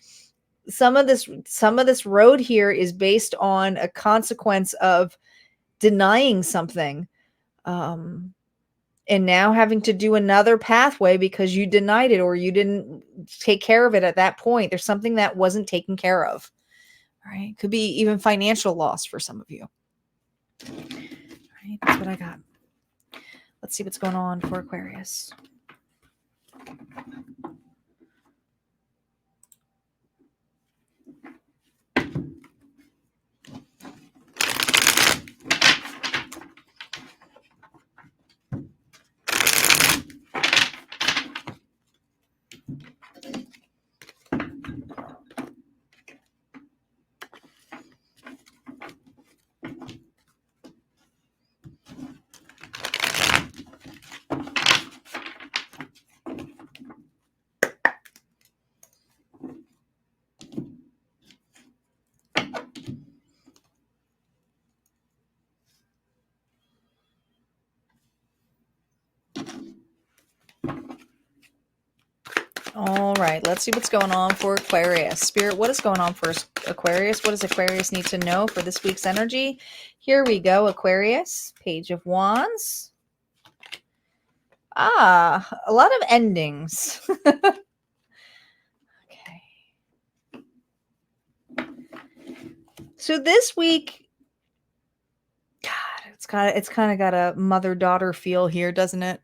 some of this road here is based on a consequence of denying something. And now having to do another pathway because you denied it or you didn't take care of it at that point. There's something that wasn't taken care of. All right. Could be even financial loss for some of you. All right. That's what I got. Let's see what's going on for Aquarius. All right, let's see what's going on for Aquarius. Spirit, what is going on for Aquarius? What does Aquarius need to know for this week's energy? Here we go, Aquarius. Page of Wands. A lot of endings. Okay. So this week, God, it's kind of got a mother-daughter feel here, doesn't it?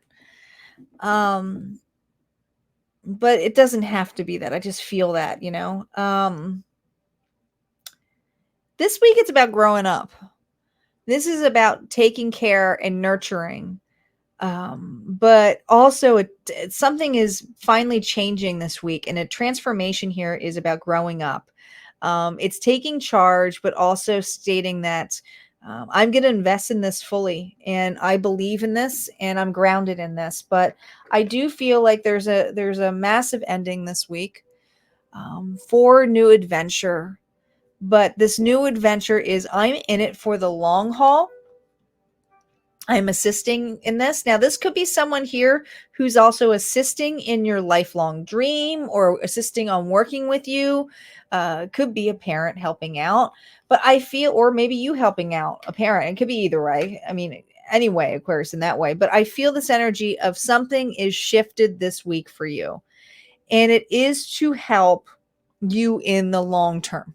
But it doesn't have to be that. I just feel that, you know. This week it's about growing up. This is about taking care and nurturing. But also something is finally changing this week, and a transformation here is about growing up. It's taking charge, but also stating that I'm going to invest in this fully, and I believe in this, and I'm grounded in this. But I do feel like there's a massive ending this week for new adventure. But this new adventure is I'm in it for the long haul. I'm assisting in this. Now, this could be someone here who's also assisting in your lifelong dream or assisting on working with you. Could be a parent helping out, but I feel, or maybe you helping out a parent. It could be either way. I mean, anyway, Aquarius, in that way. But I feel this energy of something is shifted this week for you, and it is to help you in the long term.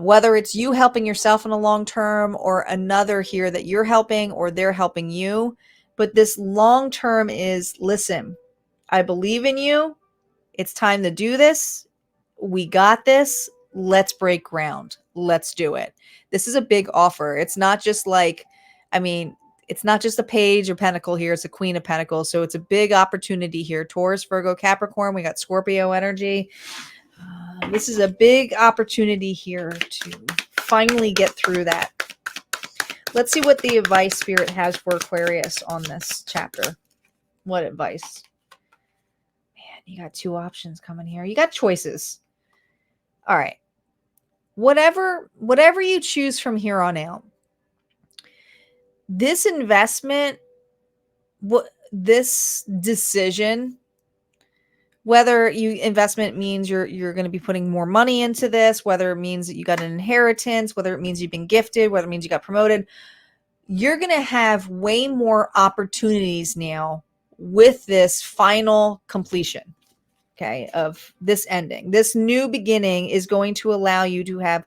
Whether it's you helping yourself in a long term or another here that you're helping or they're helping you. But this long term is, listen, I believe in you. It's time to do this. We got this. Let's break ground. Let's do it. This is a big offer. It's not just like, it's not just a page or pentacle here. It's a queen of pentacles. So it's a big opportunity here. Taurus, Virgo, Capricorn. We got Scorpio energy. This is a big opportunity here to finally get through that. Let's see what the advice Spirit has for Aquarius on this chapter. What advice? Man, you got two options coming here. You got choices. All right. Whatever you choose from here on out, this investment, this decision, whether investment means you're going to be putting more money into this, whether it means that you got an inheritance, whether it means you've been gifted, whether it means you got promoted, you're going to have way more opportunities now with this final completion, okay, of this ending. This new beginning is going to allow you to have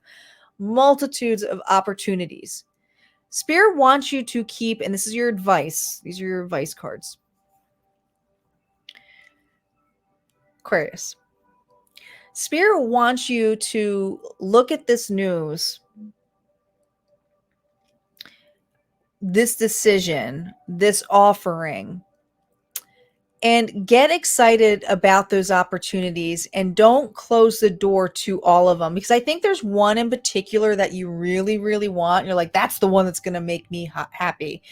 multitudes of opportunities. Spirit wants you to keep, and this is your advice, these are your advice cards. Aquarius. Spirit wants you to look at this news, this decision, this offering, and get excited about those opportunities and don't close the door to all of them. Because I think there's one in particular that you really, really want. You're like, that's the one that's going to make me happy.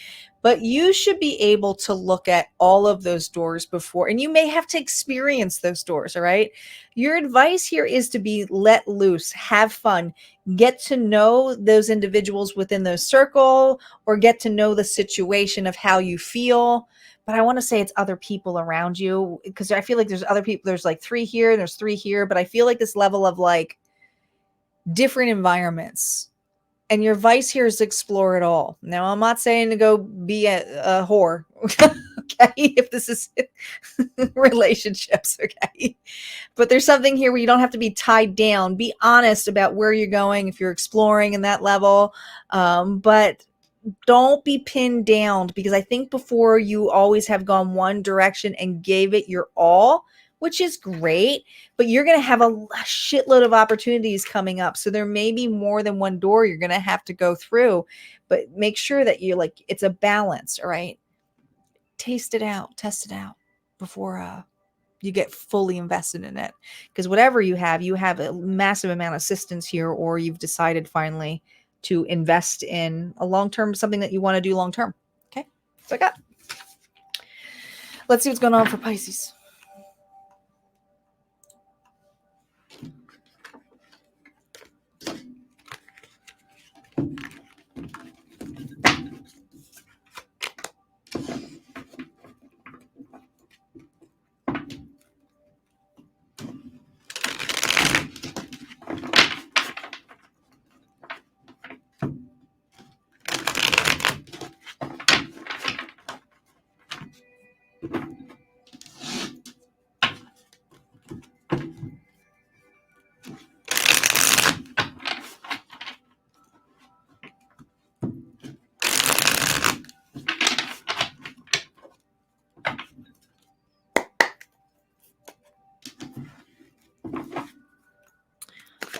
But you should be able to look at all of those doors before, and you may have to experience those doors, all right? Your advice here is to be let loose, have fun, get to know those individuals within those circle, or get to know the situation of how you feel. But I want to say it's other people around you, because I feel like there's other people. There's like 3 here, and there's 3 here, but I feel like this level of like different environments. And your advice here is to explore it all. Now, I'm not saying to go be a whore, okay? If this is relationships, okay? But there's something here where you don't have to be tied down. Be honest about where you're going if you're exploring in that level. But don't be pinned down, because I think before you always have gone one direction and gave it your all, which is great, but you're going to have a shitload of opportunities coming up. So there may be more than one door you're going to have to go through, but make sure that you it's a balance. All right. Taste it out, test it out before, you get fully invested in it, because whatever you have a massive amount of assistance here, or you've decided finally to invest in a long-term, something that you want to do long-term. Okay. So I got, let's see what's going on for Pisces.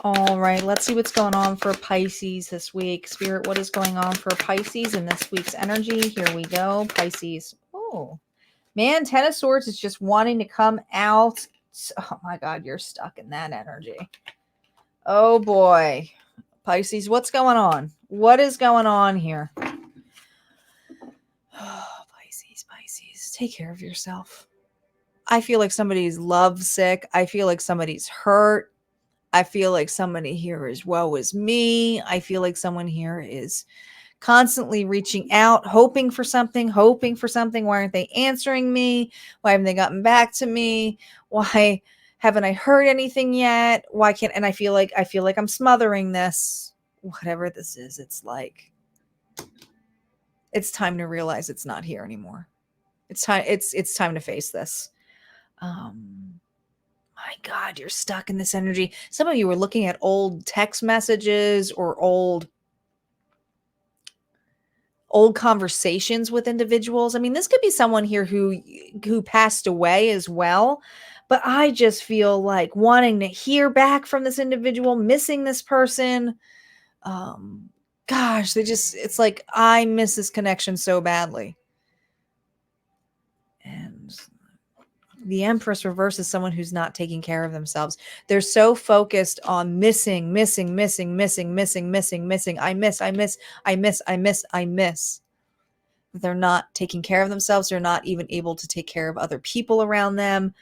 All right, let's see what's going on for Pisces this week. Spirit, what is going on for Pisces in this week's energy? Here we go, Pisces. Oh, man, Ten of Swords is just wanting to come out. Oh my God, you're stuck in that energy. Oh boy. Pisces, what's going on? What is going on here? Oh, Pisces, take care of yourself. I feel like somebody's lovesick. I feel like somebody's hurt. I feel like somebody here is woe is me. I feel like someone here is constantly reaching out, hoping for something. Why aren't they answering me? Why haven't they gotten back to me? Why haven't I heard anything yet? Why can't, and I feel like I'm smothering this. Whatever this is, it's like, it's time to realize it's not here anymore. It's time to face this. My God, you're stuck in this energy. Some of you were looking at old text messages or old conversations with individuals. I mean, this could be someone here who passed away as well. But I just feel like wanting to hear back from this individual, missing this person. Gosh, it's like, I miss this connection so badly. And the Empress reverse is someone who's not taking care of themselves. They're so focused on missing. I miss. They're not taking care of themselves. They're not even able to take care of other people around them.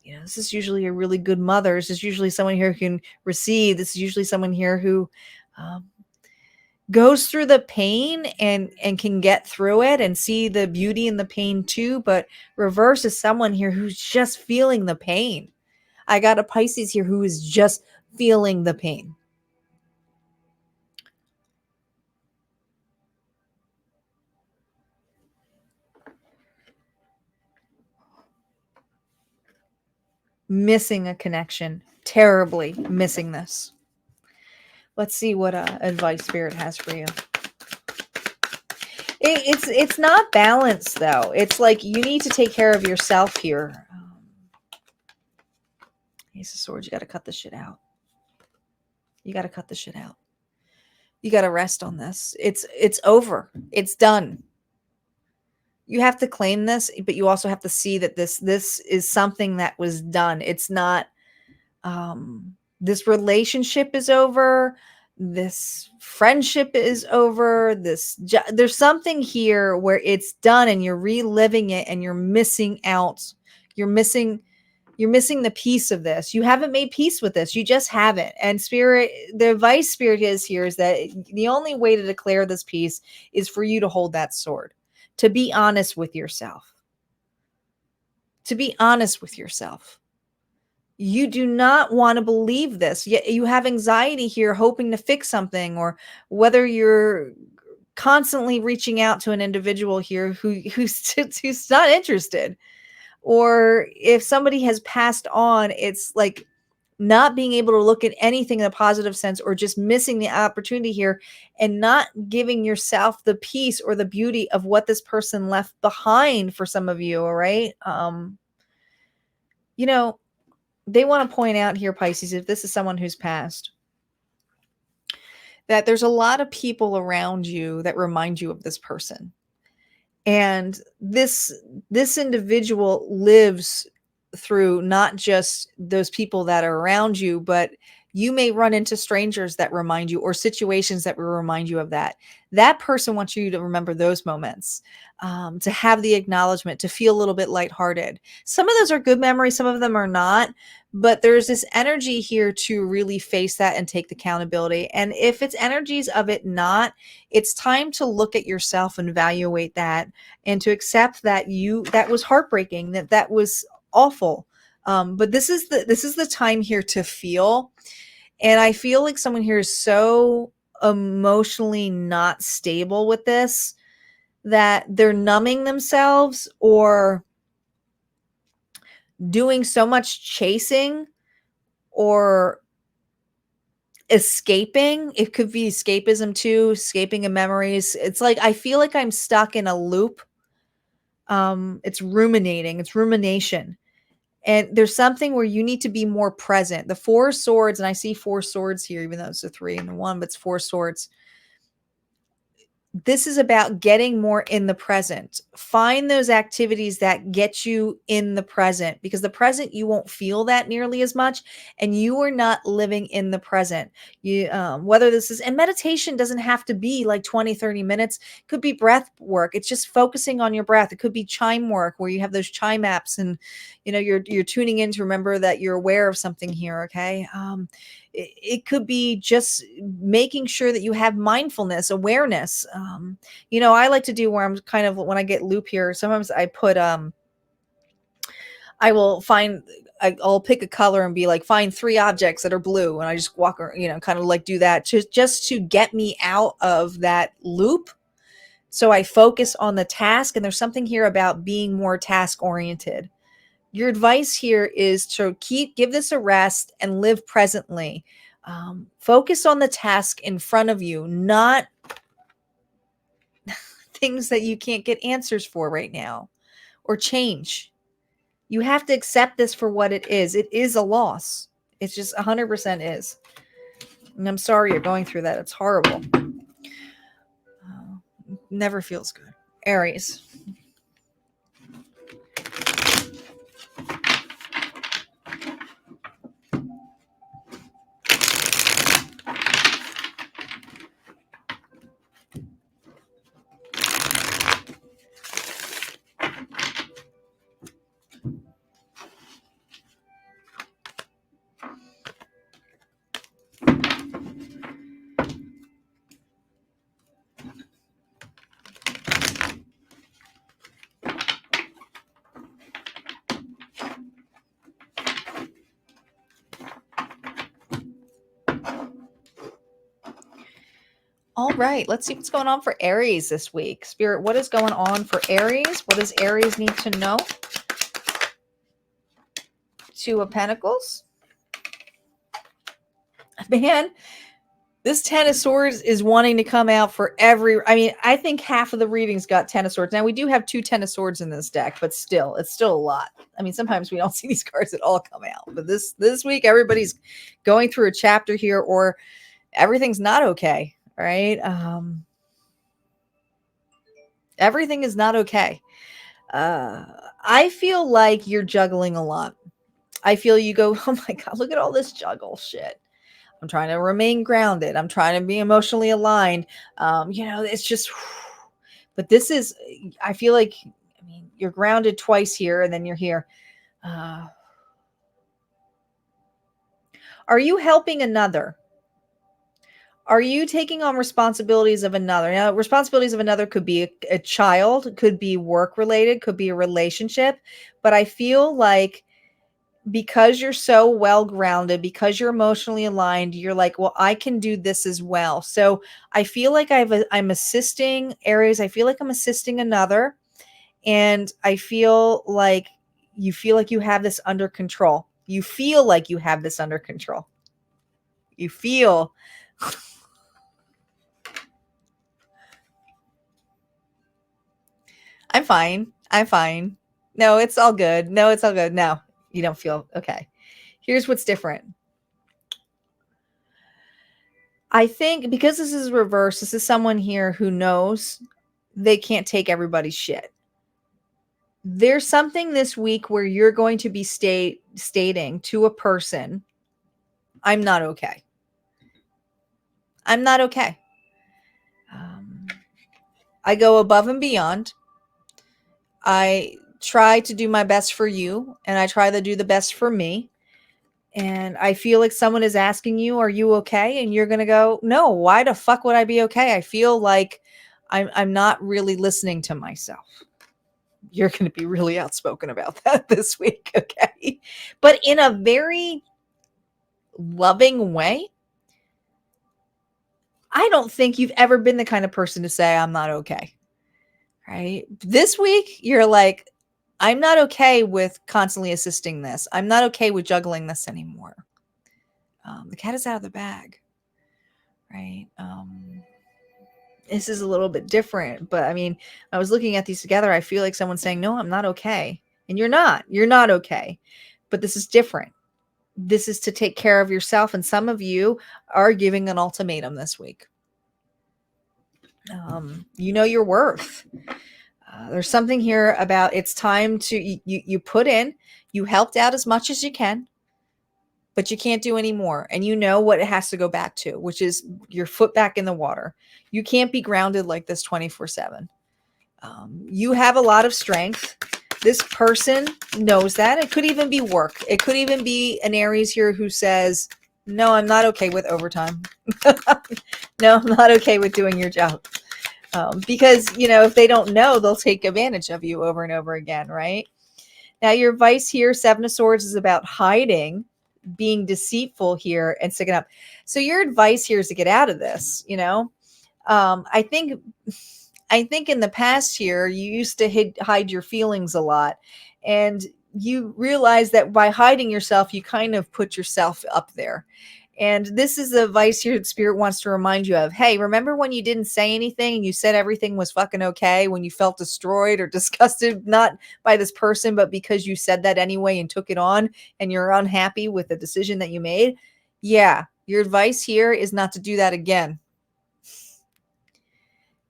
This is usually a really good mother. This is usually someone here who can receive. This is usually someone here who goes through the pain and can get through it and see the beauty in the pain too. But reverse is someone here who's just feeling the pain. I got a Pisces here who is just feeling the pain. Missing a connection, terribly missing this. Let's see what advice Spirit has for you. It's not balanced though. It's like you need to take care of yourself here. Ace of Swords, you got to cut this shit out. You got to rest on this. It's over. It's done. You have to claim this, but you also have to see that this is something that was done. It's not, this relationship is over. This friendship is over. There's something here where it's done and you're reliving it and you're missing out. You're missing the piece of this. You haven't made peace with this. You just haven't. And Spirit, the advice Spirit is here is that the only way to declare this peace is for you to hold that sword. To be honest with yourself. You do not want to believe this. Yet you have anxiety here, hoping to fix something, or whether you're constantly reaching out to an individual here who's not interested, or if somebody has passed on, it's like not being able to look at anything in a positive sense, or just missing the opportunity here and not giving yourself the peace or the beauty of what this person left behind for some of you. All right. You know, they want to point out here, Pisces, if this is someone who's passed, that there's a lot of people around you that remind you of this person. And this individual lives through not just those people that are around you, but you may run into strangers that remind you, or situations that will remind you of that. That person wants you to remember those moments, to have the acknowledgement, to feel a little bit lighthearted. Some of those are good memories, some of them are not, but there's this energy here to really face that and take the accountability. And if it's energies of it not, it's time to look at yourself and evaluate that, and to accept that that was heartbreaking, that was awful. But this is the time here to feel. And I feel like someone here is so emotionally not stable with this, that they're numbing themselves or doing so much chasing or escaping. It could be escapism too, escaping of memories. It's like I feel like I'm stuck in a loop. It's ruminating, it's rumination. And there's something where you need to be more present. The Four of Swords, and I see four swords here, even though it's a 3 and a 1, but it's four swords. This is about getting more in the present. Find those activities that get you in the present, because the present, you won't feel that nearly as much, and you are not living in the present. You, whether this is, and meditation doesn't have to be like 20-30 minutes. It could be breath work. It's just focusing on your breath. It could be chime work, where you have those chime apps, and you're tuning in to remember that you're aware of something here. Okay. It could be just making sure that you have mindfulness, awareness. I like to do where I'm kind of, when I get loop here, sometimes I put, I will find, I'll pick a color and be like, find 3 objects that are blue. And I just walk, kind of like do that just to get me out of that loop. So I focus on the task. And there's something here about being more task oriented. Your advice here is to give this a rest and live presently. Focus on the task in front of you, not things that you can't get answers for right now or change. You have to accept this for what it is. It is a loss. It's just 100% is. And I'm sorry you're going through that. It's horrible. Never feels good. Aries. All right, let's see what's going on for Aries this week. Spirit, what is going on for Aries? What does Aries need to know? 2 of Pentacles. Man, this 10 of Swords is wanting to come out for I think half of the readings got 10 of Swords. Now, we do have 2 10 of Swords in this deck, but still, it's still a lot. Sometimes we don't see these cards at all come out. But this week, everybody's going through a chapter here, or everything's not okay. Right? Everything is not okay. I feel like you're juggling a lot. I feel you go, oh my God, look at all this juggle shit. I'm trying to remain grounded. I'm trying to be emotionally aligned. It's just, but this is, I feel like, you're grounded twice here, and then you're here. Are you helping another? Are you taking on responsibilities of another? Now, responsibilities of another could be a child, could be work related, could be a relationship. But I feel like because you're so well grounded, because you're emotionally aligned, you're like, well, I can do this as well. So I feel like I'm assisting Aries. I feel like I'm assisting another. And I feel like you have this under control. You feel like you have this under control. You feel. I'm fine. I'm fine. No, it's all good. No, it's all good. No, you don't feel okay. Here's what's different. I think because this is reverse, this is someone here who knows they can't take everybody's shit. There's something this week where you're going to be stating to a person, I'm not okay. I'm not okay. I go above and beyond. I try to do my best for you, and I try to do the best for me. And I feel like someone is asking you, are you okay? And you're going to go, no, why the fuck would I be okay? I feel like I'm not really listening to myself. You're going to be really outspoken about that this week. Okay. But in a very loving way. I don't think you've ever been the kind of person to say, I'm not okay. Right. This week, you're like, I'm not okay with constantly assisting this. I'm not okay with juggling this anymore. The cat is out of the bag. Right. This is a little bit different, but I mean, I was looking at these together. I feel like someone's saying, no, I'm not okay. And you're not okay, but this is different. This is to take care of yourself. And some of you are giving an ultimatum this week. You know your worth. There's something here about it's time to, you put in, you helped out as much as you can, but you can't do any more. And you know what it has to go back to, which is your foot back in the water. You can't be grounded like this 24/7. You have a lot of strength. This person knows that. It could even be work. It could even be an Aries here who says, no, I'm not okay with overtime. No, I'm not okay with doing your job. Because, if they don't know, they'll take advantage of you over and over again, right? Now, your advice here, Seven of Swords, is about hiding, being deceitful here, and sticking up. So your advice here is to get out of this, I think in the past here, you used to hide your feelings a lot. And you realize that by hiding yourself, you kind of put yourself up there. And this is the advice here that Spirit wants to remind you of. Hey, remember when you didn't say anything and you said everything was fucking okay, when you felt destroyed or disgusted, not by this person, but because you said that anyway and took it on and you're unhappy with the decision that you made? Yeah, your advice here is not to do that again.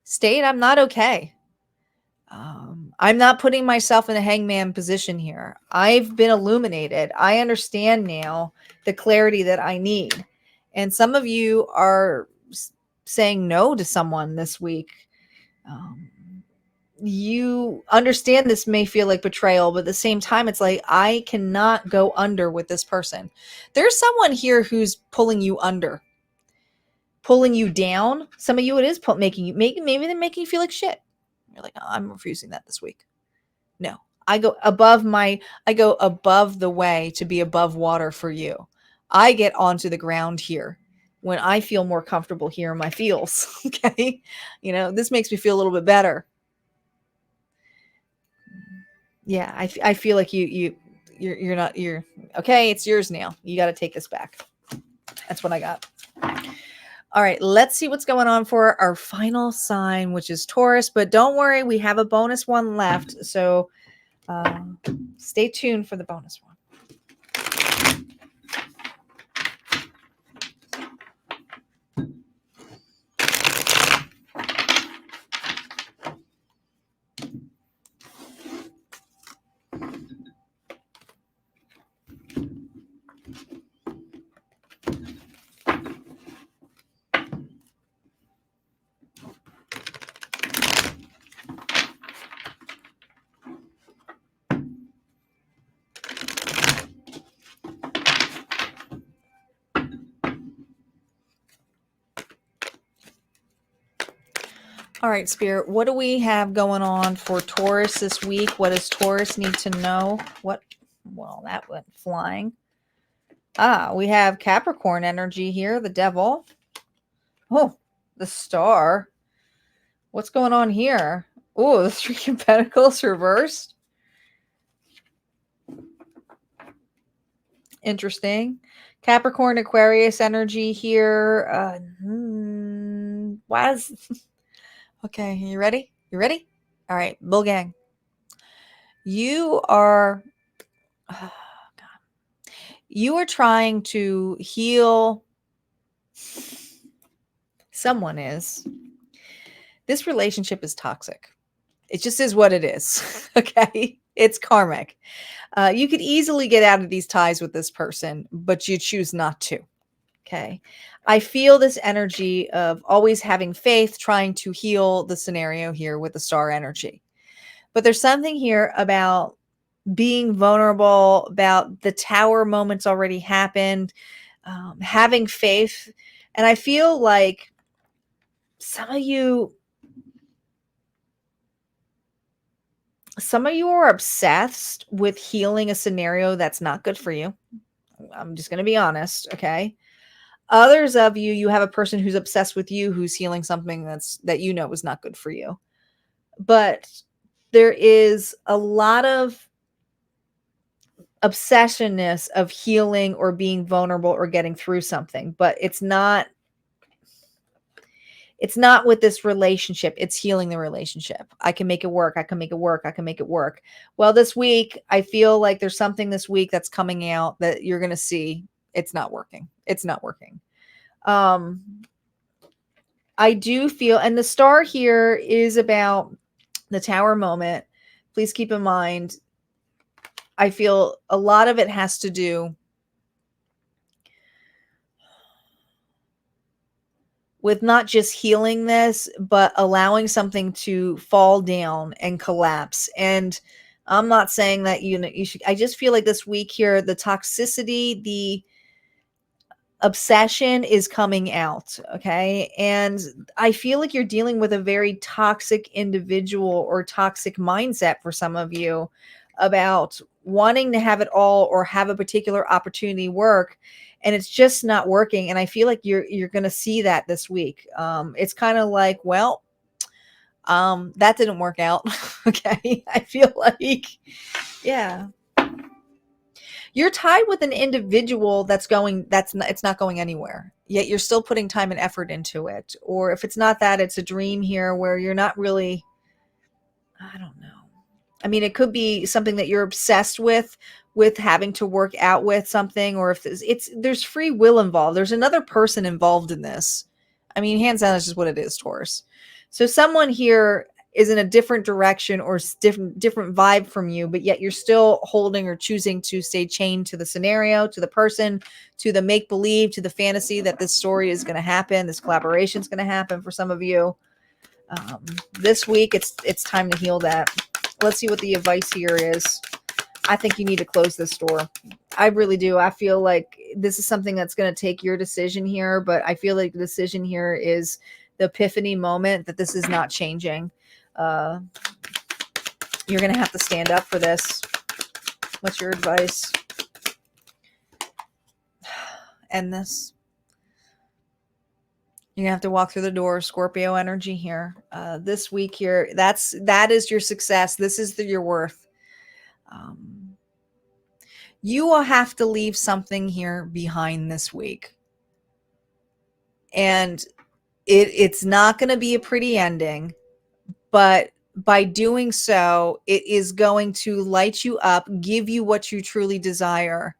State, I'm not okay. I'm not putting myself in a hangman position here. I've been illuminated. I understand now the clarity that I need. And some of you are saying no to someone this week. You understand this may feel like betrayal, but at the same time, it's like, I cannot go under with this person. There's someone here who's pulling you under, pulling you down. Some of you, it is maybe they're making you feel like shit. You're like, oh, I'm refusing that this week. No, I go above the way to be above water for you. I get onto the ground here when I feel more comfortable here in my feels. Okay. This makes me feel a little bit better. Yeah. I feel like you're okay. It's yours now. You got to take this back. That's what I got. All right, let's see what's going on for our final sign, which is Taurus. But don't worry, we have a bonus one left. So stay tuned for the bonus one. All right, Spirit, what do we have going on for Taurus this week? What does Taurus need to know? Well, Well, that went flying. We have Capricorn energy here, the devil. Oh, the star. What's going on here? Oh, the Three of Pentacles reversed. Interesting. Capricorn, Aquarius energy here. Why is... Okay, you ready? You ready? All right, Bull Gang. You are... Oh, God. You are trying to heal... Someone is. This relationship is toxic. It just is what it is. Okay? It's karmic. You could easily get out of these ties with this person, but you choose not to. Okay. I feel this energy of always having faith, trying to heal the scenario here with the star energy. But there's something here about being vulnerable, about the tower moments already happened, having faith. And I feel like some of you are obsessed with healing a scenario that's not good for you. I'm just going to be honest. Okay. Others of you, you have a person who's obsessed with you, who's healing something that you know is not good for you. But there is a lot of obsessionness of healing or being vulnerable or getting through something, but it's not with this relationship. It's healing the relationship. I can make it work. I can make it work. I can make it work. Well, this week, I feel like there's something this week that's coming out that you're going to see. It's not working. It's not working. I do feel, and the star here is about the tower moment. Please keep in mind, I feel a lot of it has to do with not just healing this, but allowing something to fall down and collapse. And I'm not saying that you should. I just feel like this week here, the toxicity, the obsession is coming out. Okay. And I feel like you're dealing with a very toxic individual or toxic mindset for some of you about wanting to have it all or have a particular opportunity work, and it's just not working. And I feel like you're going to see that this week. It's kind of like, well, that didn't work out. Okay. I feel like, yeah, you're tied with an individual it's not going anywhere, yet you're still putting time and effort into it. Or if it's not that, it's a dream here where you're not really, I don't know. I mean, it could be something that you're obsessed with having to work out with something, or if there's free will involved. There's another person involved in this. I mean, hands down, that's just what it is, Taurus. So someone here is in a different direction or different vibe from you, but yet you're still holding or choosing to stay chained to the scenario, to the person, to the make-believe, to the fantasy that this story is going to happen, this collaboration is going to happen for some of you. This week, it's time to heal that. Let's see what the advice here is. I think you need to close this door. I really do. I feel like this is something that's going to take your decision here, but I feel like the decision here is the epiphany moment that this is not changing. You're going to have to stand up for this. What's your advice? End this. You're going to have to walk through the door. Scorpio energy here. This week here, that is your success. This is your worth. You will have to leave something here behind this week. And it's not going to be a pretty ending, but by doing so, it is going to light you up, give you what you truly desire,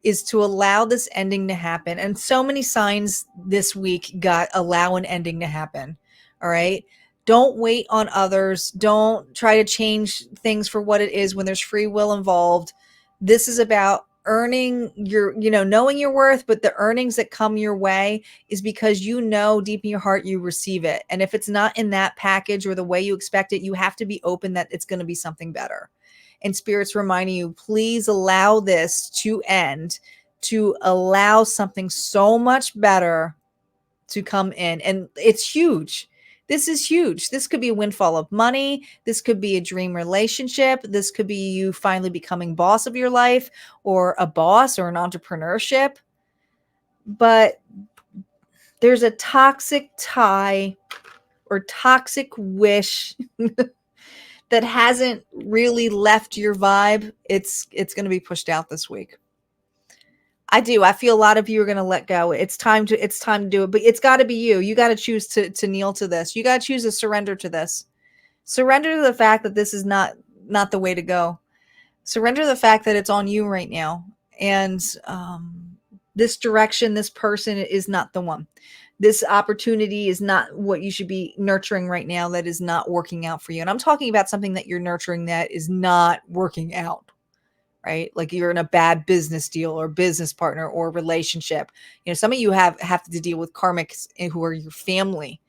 is to allow this ending to happen. And so many signs this week allow an ending to happen. All right. Don't wait on others. Don't try to change things for what it is when there's free will involved. This is about earning knowing your worth, but the earnings that come your way is because deep in your heart you receive it. And if it's not in that package or the way you expect it, you have to be open that it's going to be something better. And Spirit's reminding you, please allow this to end, to allow something so much better to come in. And it's huge. This is huge. This could be a windfall of money. This could be a dream relationship. This could be you finally becoming boss of your life, or a boss, or an entrepreneurship. But there's a toxic tie or toxic wish that hasn't really left your vibe. It's going to be pushed out this week. I do. I feel a lot of you are going to let go. It's time to do it, but it's got to be you. You got to choose to kneel to this. You got to choose to surrender to this. Surrender to the fact that this is not the way to go. Surrender to the fact that it's on you right now. And this direction, this person is not the one. This opportunity is not what you should be nurturing right now. That is not working out for you. And I'm talking about something that you're nurturing that is not working out, right? Like you're in a bad business deal or business partner or relationship. You know, some of you have to deal with karmics who are your family,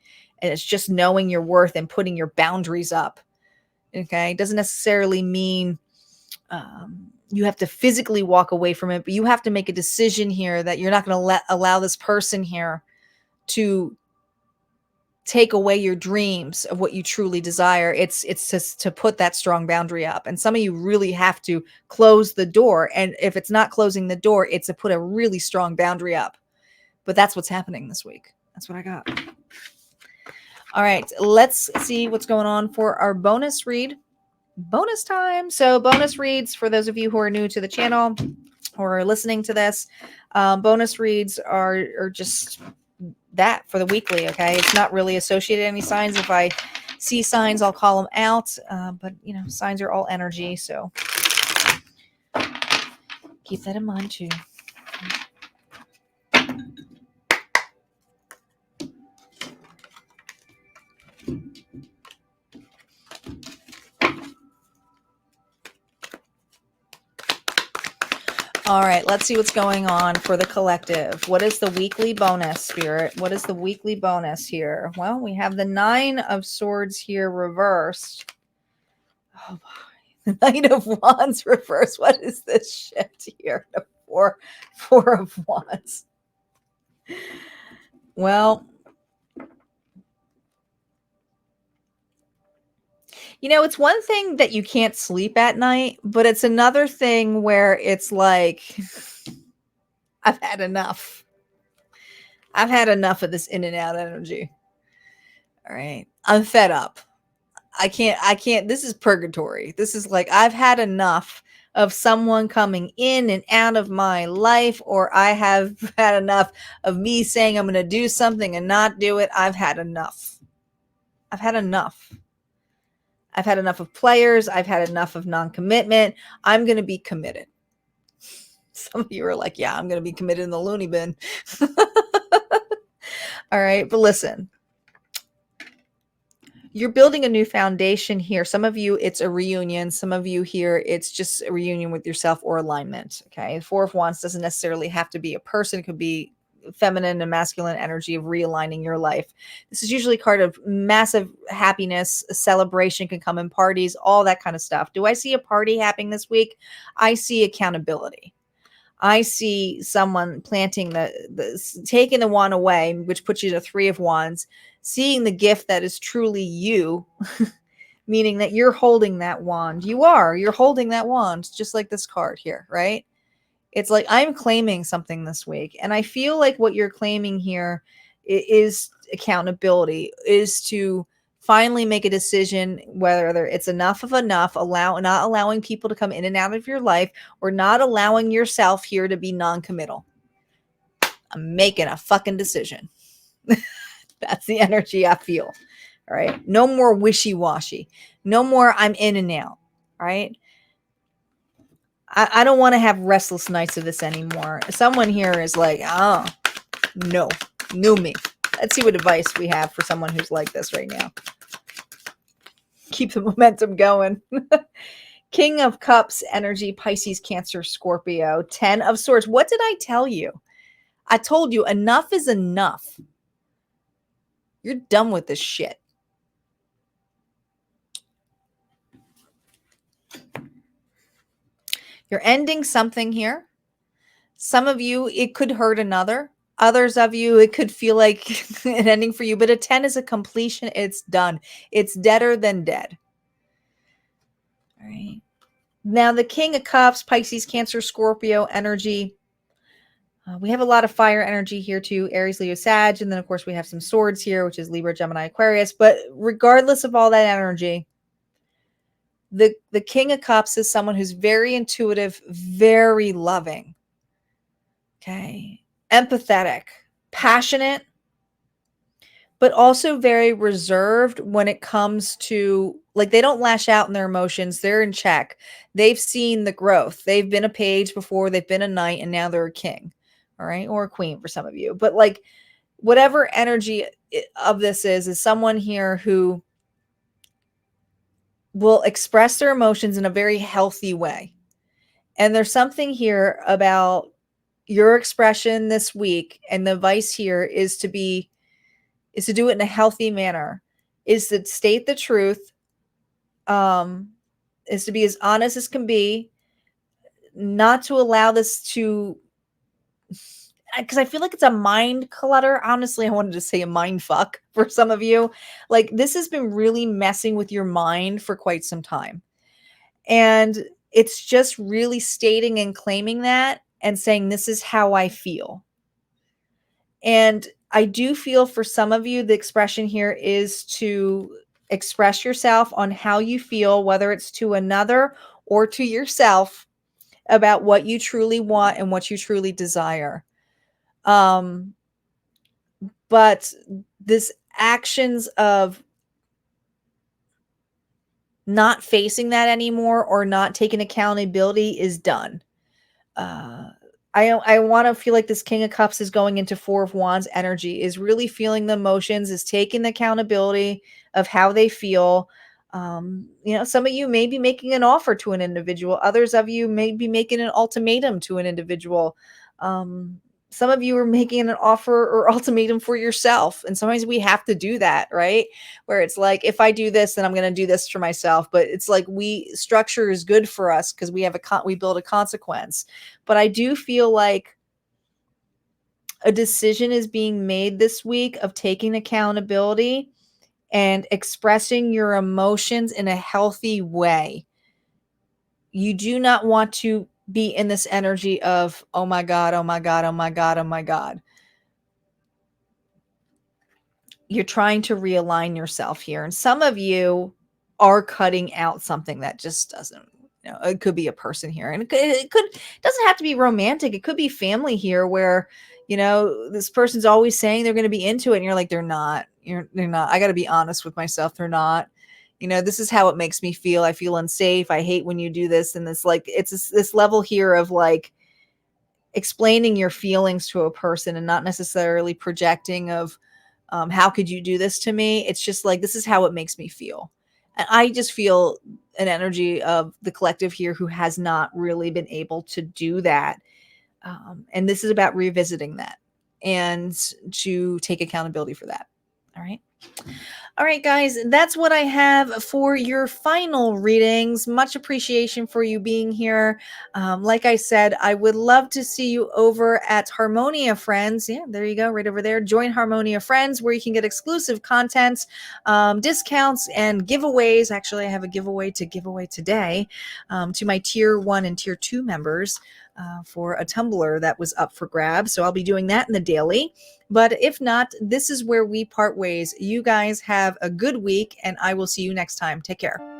and it's just knowing your worth and putting your boundaries up. Okay. It doesn't necessarily mean you have to physically walk away from it, but you have to make a decision here that you're not going to allow this person here to take away your dreams of what you truly desire. It's just to put that strong boundary up. And some of you really have to close the door. And if it's not closing the door, it's to put a really strong boundary up. But that's what's happening this week. That's what I got. All right, let's see what's going on for our bonus read. Bonus time. So bonus reads, for those of you who are new to the channel or are listening to this, bonus reads are just that for the weekly. Okay, it's not really associated any signs. If I see signs, I'll call them out, but you know, signs are all energy, so keep that in mind too. All right, let's see what's going on for the collective. What is the weekly bonus, Spirit? What is the weekly bonus here? Well, we have the 9 of Swords here reversed. Oh boy. The Knight of Wands reversed. What is this shit here? The four of Wands. Well, you know, it's one thing that you can't sleep at night, but it's another thing where it's like, I've had enough. I've had enough of this in and out energy. All right. I'm fed up. I can't. This is purgatory. This is like, I've had enough of someone coming in and out of my life, or I have had enough of me saying I'm going to do something and not do it. I've had enough. I've had enough. I've had enough of players. I've had enough of non-commitment. I'm going to be committed. Some of you are like, yeah, I'm going to be committed in the loony bin. All right. But listen, you're building a new foundation here. Some of you, it's a reunion. Some of you here, it's just a reunion with yourself or alignment. Okay. 4 of Wands doesn't necessarily have to be a person. It could be feminine and masculine energy of realigning your life. This is usually a card of massive happiness. A celebration can come in parties, all that kind of stuff. Do I see a party happening this week? I see accountability. I see someone planting taking the wand away, which puts you to 3 of Wands, seeing the gift that is truly you, meaning that you're holding that wand. You're holding that wand, just like this card here, right? It's like, I'm claiming something this week. And I feel like what you're claiming here is accountability, is to finally make a decision, whether it's enough of enough, not allowing people to come in and out of your life, or not allowing yourself here to be non-committal. I'm making a fucking decision. That's the energy I feel. All right. No more wishy-washy. No more I'm in and out. All right. I don't want to have restless nights of this anymore. Someone here is like, oh, no, new me. Let's see what advice we have for someone who's like this right now. Keep the momentum going. King of Cups energy, Pisces, Cancer, Scorpio, 10 of Swords. What did I tell you? I told you enough is enough. You're done with this shit. You're ending something here. Some of you, it could hurt another. Others of you, it could feel like an ending for you, but a 10 is a completion. It's done. It's deader than dead. All right. Now, the King of Cups, Pisces, Cancer, Scorpio energy. We have a lot of fire energy here too, Aries, Leo, Sag. And then, of course, we have some swords here, which is Libra, Gemini, Aquarius. But regardless of all that energy, the King of Cups is someone who's very intuitive, very loving, okay, empathetic, passionate, but also very reserved when it comes to, like, they don't lash out in their emotions. They're in check. They've seen the growth. They've been a page before, they've been a knight, and now they're a king. All right. Or a queen for some of you. But like, whatever energy of this is someone here who will express their emotions in a very healthy way. And there's something here about your expression this week. And the advice here is to do it in a healthy manner, is to state the truth, is to be as honest as can be, not to allow this to, because I feel like it's a mind clutter. Honestly, I wanted to say a mind fuck for some of you. Like, this has been really messing with your mind for quite some time. And it's just really stating and claiming that and saying, this is how I feel. And I do feel for some of you, the expression here is to express yourself on how you feel, whether it's to another or to yourself, about what you truly want and what you truly desire. But this actions of not facing that anymore or not taking accountability is done. I want to feel like this King of Cups is going into Four of Wands energy, is really feeling the emotions, is taking the accountability of how they feel. Some of you may be making an offer to an individual. Others of you may be making an ultimatum to an individual. Some of you are making an offer or ultimatum for yourself. And sometimes we have to do that, right? Where it's like, if I do this, then I'm going to do this for myself. But it's like, structure is good for us because we build a consequence. But I do feel like a decision is being made this week of taking accountability and expressing your emotions in a healthy way. You do not want to be in this energy of, oh my God, oh my God, oh my God, oh my God. You're trying to realign yourself here. And some of you are cutting out something that just doesn't, it could be a person here. And it doesn't have to be romantic. It could be family here where, this person's always saying they're going to be into it. And you're like, they're not. They're not. I got to be honest with myself. They're not. This is how it makes me feel. I feel unsafe. I hate when you do this. And this, like, it's this level here of like explaining your feelings to a person and not necessarily projecting of, how could you do this to me? It's just like, this is how it makes me feel. And I just feel an energy of the collective here who has not really been able to do that. And this is about revisiting that and to take accountability for that. All right. All right, guys, that's what I have for your final readings. Much appreciation for you being here. Like I said, I would love to see you over at Harmonia Friends. Yeah, there you go, right over there. Join Harmonia Friends, where you can get exclusive content, discounts, and giveaways. Actually, I have a giveaway to give away today to my Tier 1 and Tier 2 members. For a tumbler that was up for grabs. So I'll be doing that in the daily. But if not, this is where we part ways. You guys have a good week, and I will see you next time. Take care.